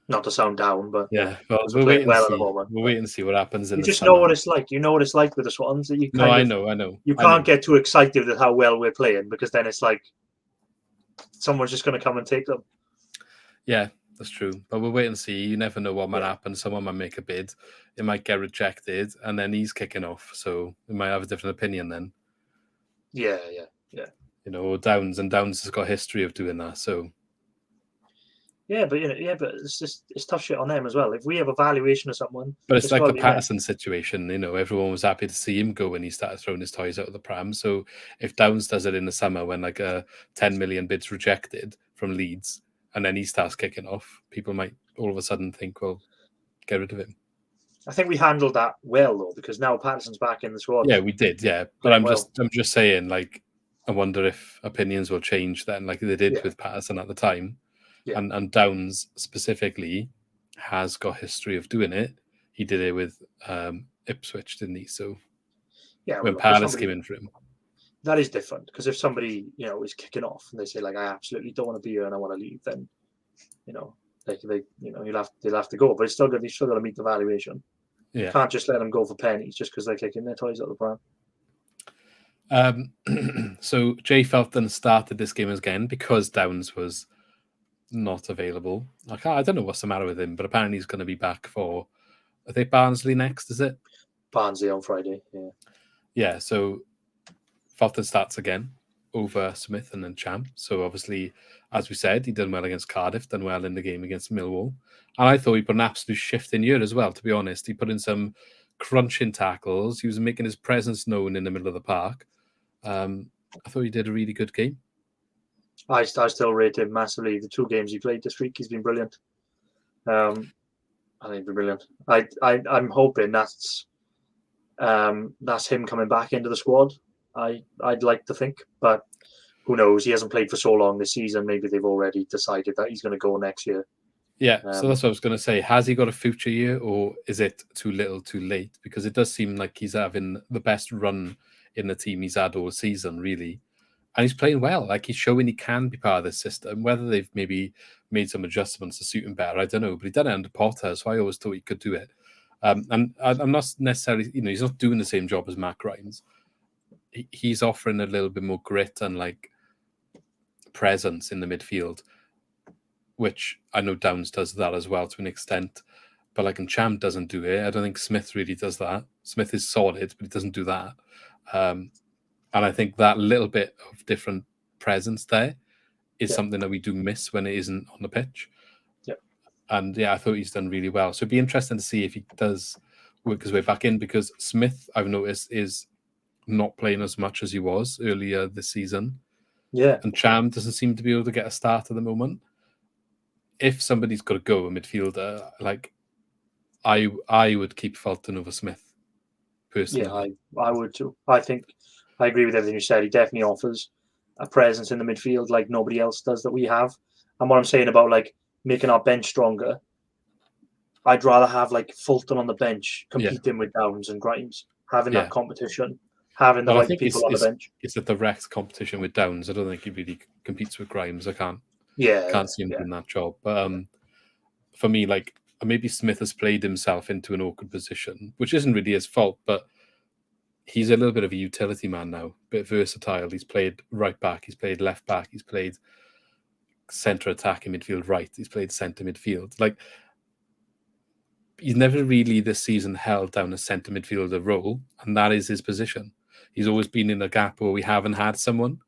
Not to sound down, but yeah, well, he's we'll playing wait and well at the see. moment. We'll wait and see what happens in You the just summer. know what it's like. You know what it's like with the Swans. That you No, kind I of, know. you can't get too excited with how well we're playing, because then it's like someone's just going to come and take them. Yeah, that's true. But we'll wait and see. You never know what might Yeah. happen. Someone might make a bid. It might get rejected, and then he's kicking off. So we might have a different opinion then. Yeah. You know, or Downs has got a history of doing that. So Yeah, but but it's tough shit on them as well. If we have a valuation of someone, but it's like gotta the be them. Patterson situation. You know, everyone was happy to see him go when he started throwing his toys out of the pram. So if Downs does it in the summer when like a 10 million bid's rejected from Leeds, and then he starts kicking off, people might all of a sudden think, well, get rid of him. I think we handled that well though, because now Patterson's back in the squad. Yeah, we did. Yeah, but I'm just saying, like, I wonder if opinions will change then, like they did with Patterson at the time. Yeah. And Downs specifically has got history of doing it. He did it with Ipswich, didn't he? So when Palace came in for him, that is different, because if somebody is kicking off and they say like, I absolutely don't want to be here and I want to leave, then they'll have to go. But it's still got to meet the valuation. Yeah, you can't just let them go for pennies just because they're kicking their toys out the pram. So Jay Fulton started this game again because Downs was not available. I don't know what's the matter with him, but apparently he's going to be back for, I think, Barnsley next, is it? Barnsley on Friday, yeah. So Fulton starts again over Smith and then Champ. So obviously, as we said, he done well against Cardiff, done well in the game against Millwall, and I thought he put an absolute shift in here as well. To be honest, he put in some crunching tackles. He was making his presence known in the middle of the park. I thought he did a really good game. I still rate him massively. The 2 games he played this week, he's been brilliant. I think he's been brilliant. I'm hoping that's him coming back into the squad. I'd like to think, but who knows? He hasn't played for so long this season. Maybe they've already decided that he's going to go next year. Yeah, so that's what I was going to say. Has he got a future year, or is it too little, too late? Because it does seem like he's having the best run in the team he's had all season, really. And he's playing well. Like, he's showing he can be part of this system. Whether they've maybe made some adjustments to suit him better, I don't know. But he done it under Potter, so I always thought he could do it. And I'm not necessarily, he's not doing the same job as Matt Grimes. He's offering a little bit more grit and, like, presence in the midfield, which I know Downs does that as well to an extent. But, like, and Champ doesn't do it. I don't think Smith really does that. Smith is solid, but he doesn't do that. And I think that little bit of different presence there is something that we do miss when it isn't on the pitch. Yeah. And I thought he's done really well. So it'd be interesting to see if he does work his way back in, because Smith, I've noticed, is not playing as much as he was earlier this season. Yeah. And Cham doesn't seem to be able to get a start at the moment. If somebody's got to go, a midfielder, like, I would keep Fulton over Smith, personally. Yeah, I would too. I think I agree with everything you said. He definitely offers a presence in the midfield like nobody else does that we have. And what I'm saying about, like, making our bench stronger, I'd rather have, like, Fulton on the bench competing with Downs and Grimes, having that competition, having the right people on the bench. It's a direct competition with Downs. I don't think he really competes with Grimes. I can't see him doing that job. But for me, like, maybe Smith has played himself into an awkward position, which isn't really his fault, but he's a little bit of a utility man now, a bit versatile. He's played right back, he's played left back, he's played centre attacking midfield right, he's played centre midfield. Like, he's never really this season held down a centre midfielder role, and that is his position. He's always been in a gap where we haven't had someone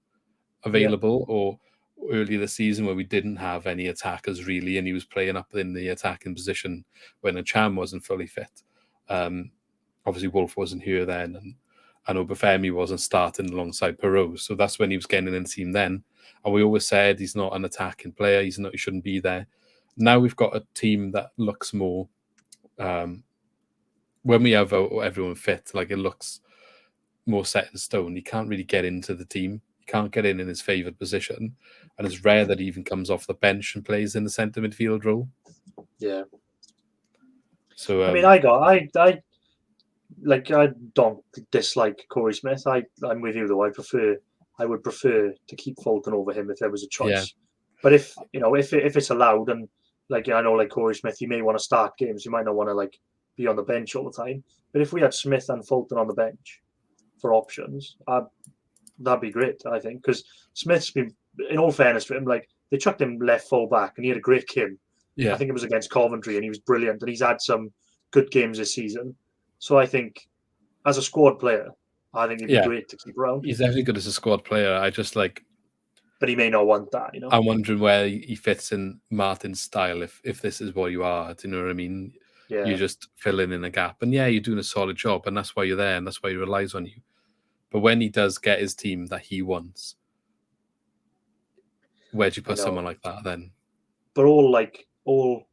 available, or earlier this season where we didn't have any attackers really, and he was playing up in the attacking position when Acham wasn't fully fit. Obviously, Wolf wasn't here then, and Obafemi wasn't starting alongside Piroe, so that's when he was getting in the team then. And we always said he's not an attacking player, he shouldn't be there. Now we've got a team that looks more, when we have everyone fit, like, it looks more set in stone. He can't really get into the team. He can't get in his favoured position, and it's rare that he even comes off the bench and plays in the centre midfield role. Yeah. So I mean, I don't dislike Corey Smith. I'm with you though. I would prefer to keep Fulton over him if there was a choice. But if it's allowed, and I know like Corey Smith, you may want to start games. You might not want to be on the bench all the time. But if we had Smith and Fulton on the bench for options, that'd be great. I think because Smith's been, in all fairness to him, they chucked him left full back and he had a great game. Yeah, I think it was against Coventry and he was brilliant. And he's had some good games this season. So I think as a squad player, I think it'd be great to keep around. He's definitely good as a squad player. I just but he may not want that, I'm wondering where he fits in Martin's style if this is what you are. Do you know what I mean? Yeah. You're just filling in a gap. And you're doing a solid job, and that's why you're there, and that's why he relies on you. But when he does get his team that he wants, where'd you put someone like that then? But well,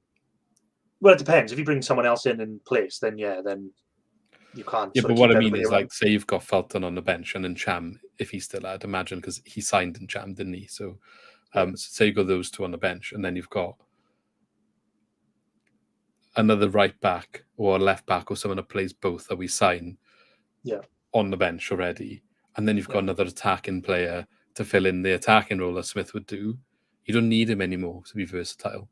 it depends. If you bring someone else in place, then you can't. Yeah, but what I mean is, say you've got Fulton on the bench and then Cham, if he's still, I'd imagine, because he signed in Cham, didn't he? So, say you got those two on the bench, and then you've got another right back or a left back or someone that plays both that we sign on the bench already, and then you've got another attacking player to fill in the attacking role that Smith would do. You don't need him anymore to be versatile.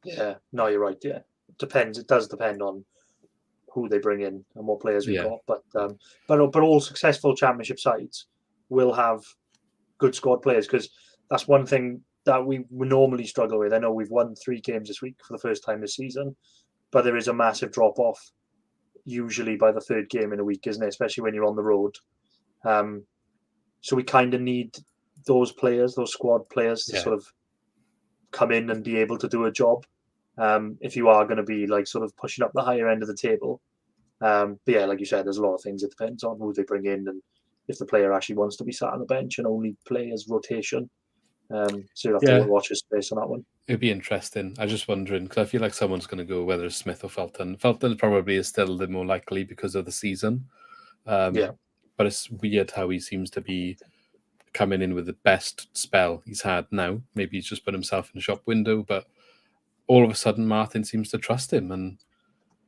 Yeah, no, you're right. Yeah, it depends. It does depend on who they bring in and what players we've got. But all successful Championship sides will have good squad players, because that's one thing that we normally struggle with. I know we've won 3 games this week for the first time this season, but there is a massive drop off usually by the 3rd game in a week, isn't it? Especially when you're on the road. So we kind of need those players, those squad players, to sort of come in and be able to do a job. If you are going to be sort of pushing up the higher end of the table. But yeah, like you said, there's a lot of things. It depends on who they bring in and if the player actually wants to be sat on the bench and only play as rotation. So you'll have to watch his space on that one. It'd be interesting. I'm just wondering, because I feel like someone's going to go, whether it's Smith or Fulton. Fulton probably is still the more likely because of the season. But it's weird how he seems to be coming in with the best spell he's had now. Maybe he's just put himself in the shop window, but all of a sudden Martin seems to trust him.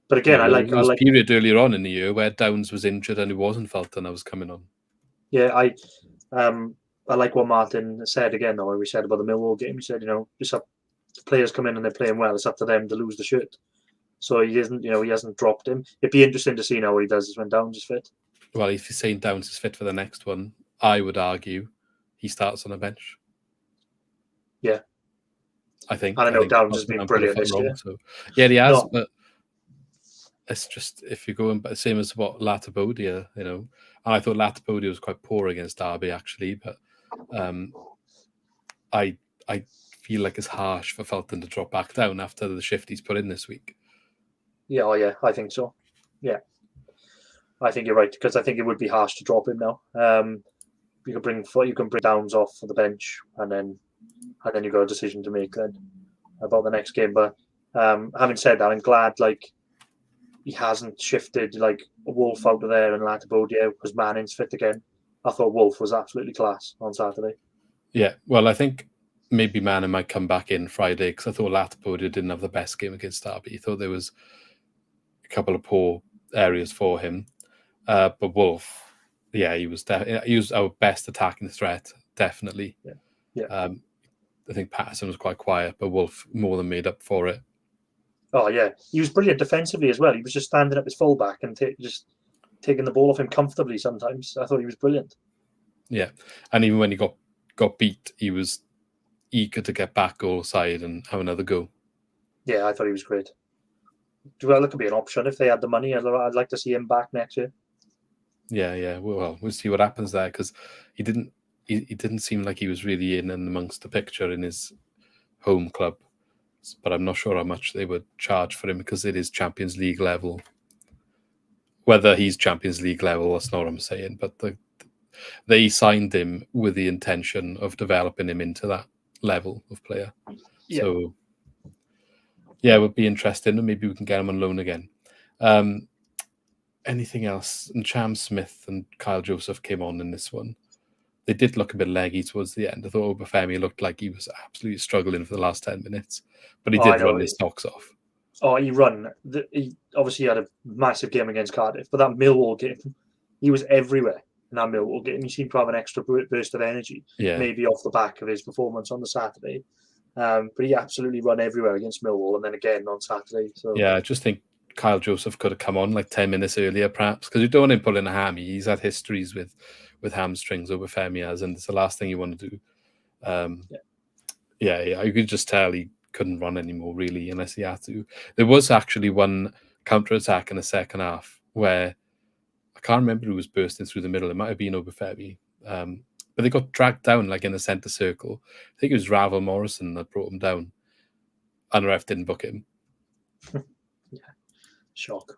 But again, there was a period earlier on in the year where Downs was injured and it wasn't Fulton that was coming on. Yeah, I like what Martin said again, though, when we said about the Millwall game. He said, it's up, players come in and they're playing well. It's up to them to lose the shirt. So he hasn't dropped him. It'd be interesting to see now what he does when Downs is fit. Well, if you're saying Downs is fit for the next one, I would argue he starts on a bench. Yeah. I think. And I know Downs has been brilliant this year. So, yeah, he has, but it's just, if you're going, but same as what Latibodia, and I thought Latibodia was quite poor against Derby, actually, but I feel like it's harsh for Fulton to drop back down after the shift he's put in this week. Yeah, I think so. Yeah. I think you're right, because I think it would be harsh to drop him now. You can bring Downs off for the bench, and then you've got a decision to make then about the next game. But having said that, I'm glad he hasn't shifted Wolf out of there and Latibodia because Manning's fit again. I thought Wolf was absolutely class on Saturday. Yeah, well, I think maybe Manning might come back in Friday, because I thought Latibodia didn't have the best game against Derby. I thought there was a couple of poor areas for him. But Wolf, he was our best attacking threat, definitely. Yeah. I think Patterson was quite quiet, but Wolf more than made up for it. Oh yeah, he was brilliant defensively as well. He was just standing up his fullback and just taking the ball off him comfortably. Sometimes I thought he was brilliant. Yeah, and even when he got beat, he was eager to get back goal side and have another go. Yeah, I thought he was great. Well, it could be an option if they had the money. I'd like to see him back next year. Yeah. Well, we'll see what happens there, because he didn't seem like he was really in and amongst the picture in his home club. But I'm not sure how much they would charge for him, because it is Champions League level. Whether he's Champions League level, that's not what I'm saying. But they signed him with the intention of developing him into that level of player. Yeah. So, it would be interesting, and maybe we can get him on loan again. Anything else? And Cham Smith and Kyle Joseph came on in this one. They did look a bit leggy towards the end. I thought Obafemi looked like he was absolutely struggling for the last 10 minutes, but he did run his socks off. Oh, he obviously had a massive game against Cardiff, but that Millwall game, he was everywhere in that Millwall game. He seemed to have an extra burst of energy, maybe off the back of his performance on the Saturday. But he absolutely run everywhere against Millwall, and then again on Saturday. So yeah, I just think Kyle Joseph could have come on like 10 minutes earlier, perhaps, because you don't want him pulling a hammy. He's had histories with hamstrings over Femi has, and it's the last thing you want to do. You could just tell he couldn't run anymore, really, unless he had to. There was actually one counter-attack in the second half where I can't remember who was bursting through the middle. It might have been Obafemi. But they got dragged down like in the centre circle. I think it was Ravel Morrison that brought him down. And the ref didn't book him. Shock.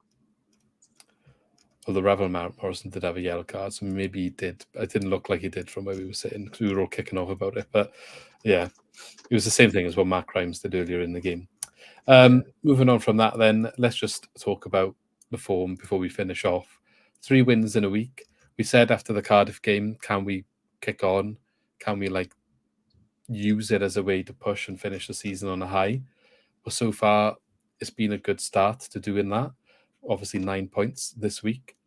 Although Ravel Morrison did have a yellow card, so maybe he did. It didn't look like he did from where we were sitting because we were all kicking off about it. But yeah, it was the same thing as what Matt Grimes did earlier in the game. Moving on from that, then let's just talk about the form before we finish off. 3 wins in a week. We said after the Cardiff game, can we kick on? Can we use it as a way to push and finish the season on a high? But so far, it's been a good start to doing that. Obviously, 9 points this week.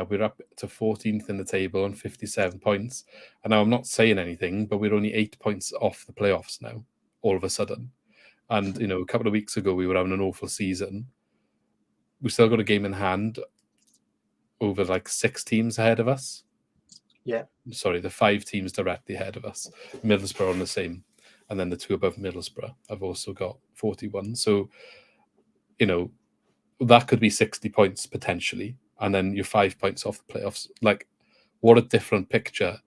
We're up to 14th in the table on 57 points. And now I'm not saying anything, but we're only 8 points off the playoffs now, all of a sudden. And, a couple of weeks ago, we were having an awful season. We still got a game in hand over 6 teams ahead of us. Yeah. Sorry, the 5 teams directly ahead of us. Middlesbrough on the same. And then the 2 above Middlesbrough have also got 41. So, that could be 60 points potentially. And then you're 5 points off the playoffs. What a different picture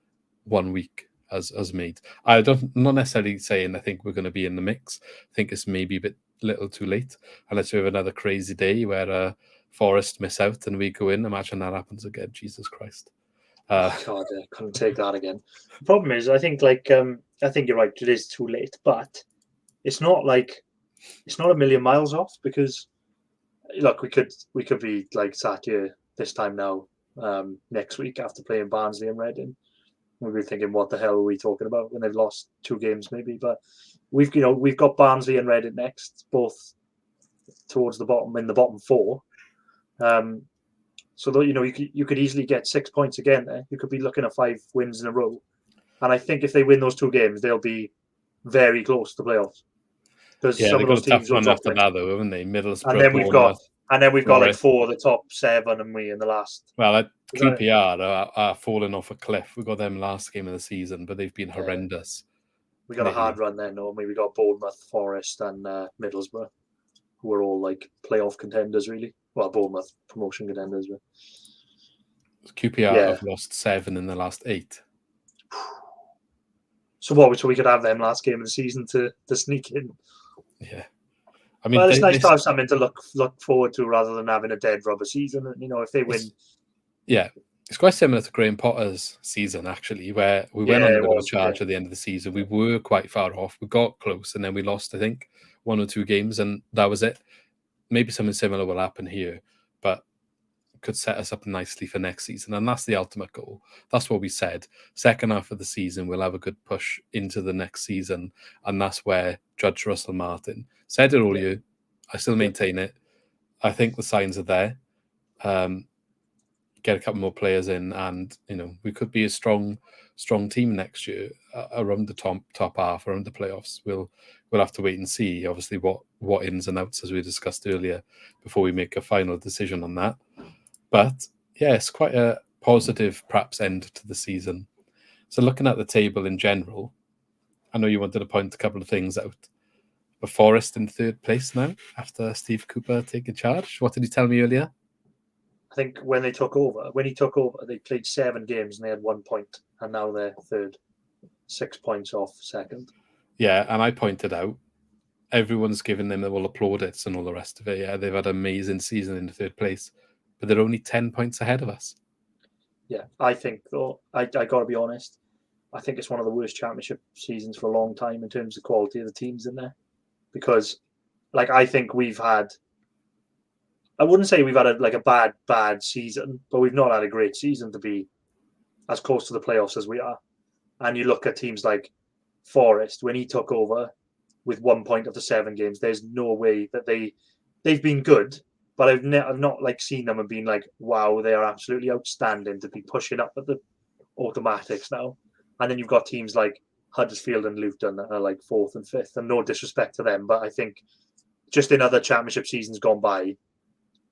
1 week has made. Not necessarily saying I think we're going to be in the mix. I think it's maybe a little too late. Unless we have another crazy day where Forest miss out and we go in. Imagine that happens again. Jesus Christ. God, I couldn't take that again. The problem is, I think I think you're right. It is too late, but it's not a million miles off because look, we could be sat here this time now next week after playing Barnsley and Reading. We'll be thinking, what the hell are we talking about when they've lost 2 games maybe? But we've got Barnsley and Reading next, both towards the bottom in the bottom 4. So you could easily get 6 points again there. You could be looking at 5 wins in a row. And I think if they win those 2 games, they'll be very close to playoffs. Because some of those teams will drop after that, though, haven't they? Middlesbrough, and then we've got 4 of the top 7, and we in the last. Well, QPR are falling off a cliff. We got them last game of the season, but they've been horrendous. We got a hard run then, no? We got Bournemouth, Forest, and Middlesbrough, who are all playoff contenders, really. Well, Bournemouth promotion contenders. But... QPR have lost 7 in the last 8. So what? So we could have them last game of the season to sneak in. Yeah, I mean, it's nice to have something to look forward to rather than having a dead rubber season. If they win, it's quite similar to Graham Potter's season actually, where we went on a bit of a charge at the end of the season. We were quite far off. We got close, and then we lost, I think, 1 or 2 games, and that was it. Maybe something similar will happen here, but could set us up nicely for next season, and that's the ultimate goal. That's what we said. Second half of the season, we'll have a good push into the next season, and that's where Judge Russell Martin said it all year. I still maintain it. I think the signs are there. Get a couple more players in, and we could be a strong team next year around the top half, around the playoffs. We'll have to wait and see, obviously, what ins and outs, as we discussed earlier, before we make a final decision on that. But yeah, it's quite a positive, perhaps, end to the season. So looking at the table in general, I know you wanted to point a couple of things out. But Forest in 3rd place now after Steve Cooper taking charge. What did he tell me earlier? I think when he took over, they played 7 games and they had 1 point, and now they're 3rd, 6 points off 2nd. Yeah, and I pointed out everyone's giving them all plaudits and all the rest of it. Yeah, they've had an amazing season in 3rd place, but they're only 10 points ahead of us. Yeah, I think, though, I got to be honest, I think it's one of the worst championship seasons for a long time in terms of quality of the teams in there. Because, I think we've had, I wouldn't say we've had a bad season, but we've not had a great season to be as close to the playoffs as we are. And you look at teams like Forest, when he took over with 1 point of the 7 games, there's no way that they they've been good, but I've not like seen them and been like, wow, they are absolutely outstanding to be pushing up at the automatics now. And then you've got teams like Huddersfield and Luton that are like 4th and 5th, and no disrespect to them, but I think just in other championship seasons gone by,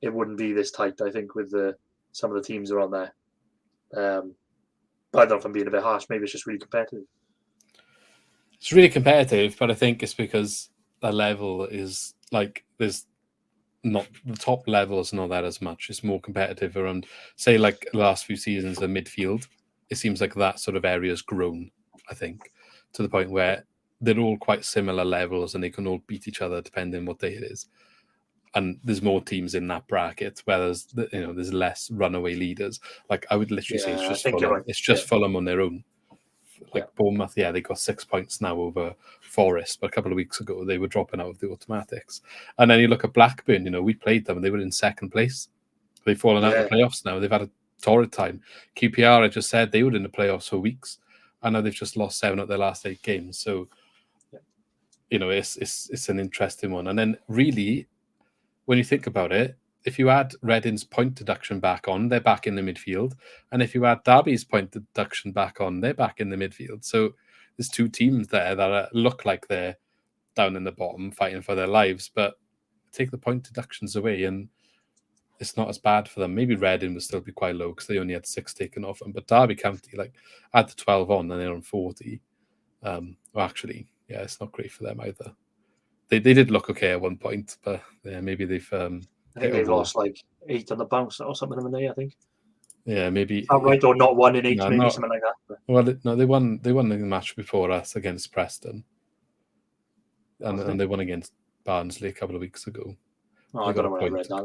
it wouldn't be this tight. I think with some of the teams that are on there. But I don't know if I'm being a bit harsh. Maybe it's just really competitive. It's really competitive, but I think it's because the level is like there's not the top level is not that as much. It's more competitive around, say, like the last few seasons, the midfield. It seems like that sort of area has grown, I think, to the point where they're all quite similar levels and they can all beat each other depending on what day it is. And there's more teams in that bracket, whereas there's less runaway leaders. Like I would literally say it's just Fulham. Right. It's just Fulham on their own. Like Bournemouth, they got 6 points now over Forest, but a couple of weeks ago they were dropping out of the automatics. And then you look at Blackburn, we played them and they were in 2nd place. They've fallen out of the playoffs now. They've had a torrid time. QPR, I just said, they were in the playoffs for weeks, and now they've just lost 7 of their last 8 games. So, it's an interesting one. And then really, when you think about it, if you add Reading's point deduction back on, they're back in the midfield. And if you add Derby's point deduction back on, they're back in the midfield. So there's 2 teams there that look like they're down in the bottom fighting for their lives, but take the point deductions away and it's not as bad for them. Maybe Reading will still be quite low because they only had 6 taken off them. But Derby County, add the 12 on and they're on 40. It's not great for them either. They did look okay at one point, but maybe they've. I think they've lost 8 on the bounce or something, haven't they? I think. Yeah, maybe. Right, or not 1 in 8, maybe something like that. Well, no, they won the match before us against Preston, and they won against Barnsley a couple of weeks ago. Oh, I don't know when I read that.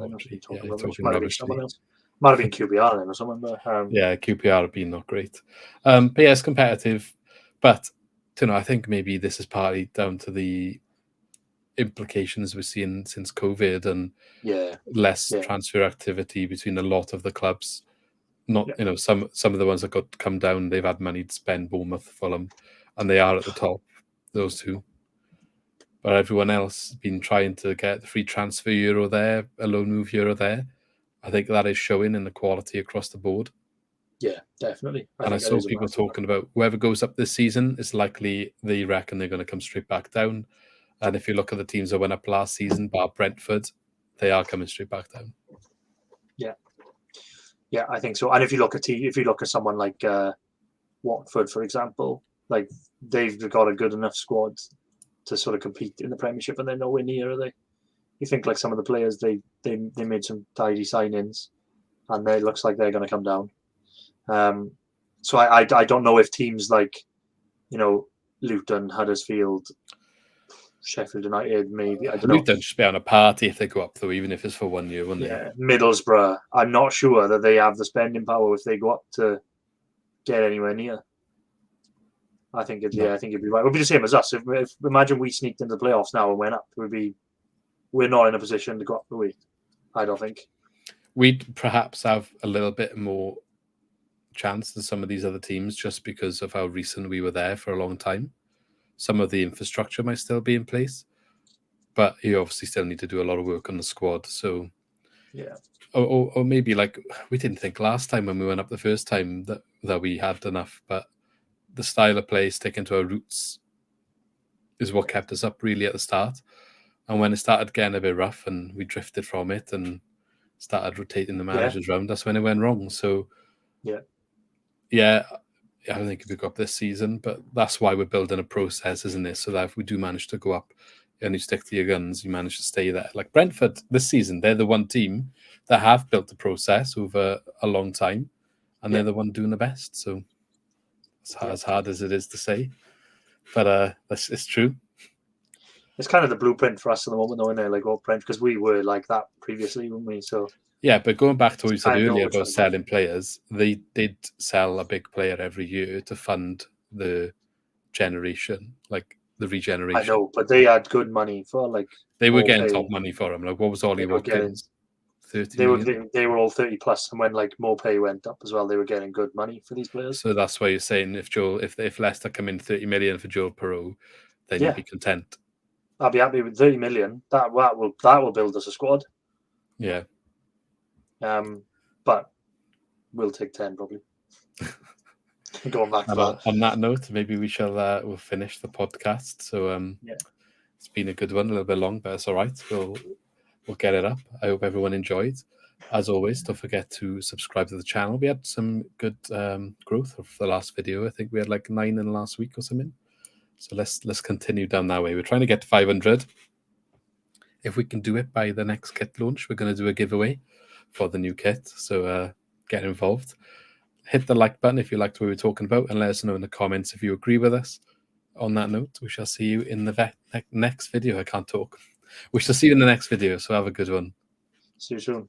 Might have been someone else. Might have been QPR then or someone. But, QPR have been not great. But yeah, it's competitive. But I think maybe this is partly down to the implications we've seen since COVID and less transfer activity between a lot of the clubs. Not some of the ones that got come down, they've had money to spend, Bournemouth, Fulham, and they are at the top, those 2. But everyone else has been trying to get the free transfer here or there, a loan move here or there. I think that is showing in the quality across the board. Yeah, definitely. I saw people talking about whoever goes up this season, it's likely they reckon they're going to come straight back down. And if you look at the teams that went up last season, bar Brentford, they are coming straight back down. Yeah, I think so. And if you look at someone like Watford, for example, like they've got a good enough squad to sort of compete in the Premiership, and they're nowhere near, are they? You think like some of the players they made some tidy signings, and it looks like they're going to come down. So I don't know if teams like Luton, Huddersfield, Sheffield United, maybe. I don't know. Luton should be on a party if they go up, though, even if it's for 1 year, wouldn't they? Middlesbrough. I'm not sure that they have the spending power if they go up to get anywhere near. I think it'd be right. It would be the same as us. If imagine we sneaked into the playoffs now and went up, we're not in a position to go up, are we? I don't think. We'd perhaps have a little bit more chance than some of these other teams just because of how recent we were there for a long time. Some of the infrastructure might still be in place, but you obviously still need to do a lot of work on the squad. So, or maybe we didn't think last time when we went up the first time that we had enough, but the style of play, sticking to our roots, is what kept us up really at the start. And when it started getting a bit rough and we drifted from it and started rotating the managers around, that's when it went wrong. So, I don't think we go up this season, but that's why we're building a process, isn't it? So that if we do manage to go up and you stick to your guns, you manage to stay there. Like Brentford this season, they're the one team that have built the process over a long time, and they're the one doing the best. So as hard as it is to say, but it's true. It's kind of the blueprint for us at the moment, though, isn't it? Like Brentford, because we were like that previously, weren't we? So. Yeah, but going back to what you said earlier about selling players, they did sell a big player every year to fund the generation, like the regeneration. I know, but they had good money for They were getting top money for him. Like, what was Ollie Watkins? 30 million? They were all 30 plus, and when Mopay went up as well, they were getting good money for these players. So that's why you're saying if Leicester come in 30 million for Joel Piroe, then you'd be content. I'll be happy with 30 million. That will build us a squad. Yeah. But we'll take 10 probably. Going back to that. On that note, maybe we shall we'll finish the podcast. So it's been a good one, a little bit long, but it's all right. We'll get it up. I hope everyone enjoyed. As always, don't forget to subscribe to the channel. We had some good growth of the last video. I think we had like 9 in the last week or something. So let's continue down that way. We're trying to get to 500. If we can do it by the next kit launch, we're going to do a giveaway for the new kit. So get involved. Hit the like button if you liked what we were talking about, and let us know in the comments if you agree with us. On that note, we shall see you in the next video. I can't talk. We shall see you in the next video, so have a good one. See you soon.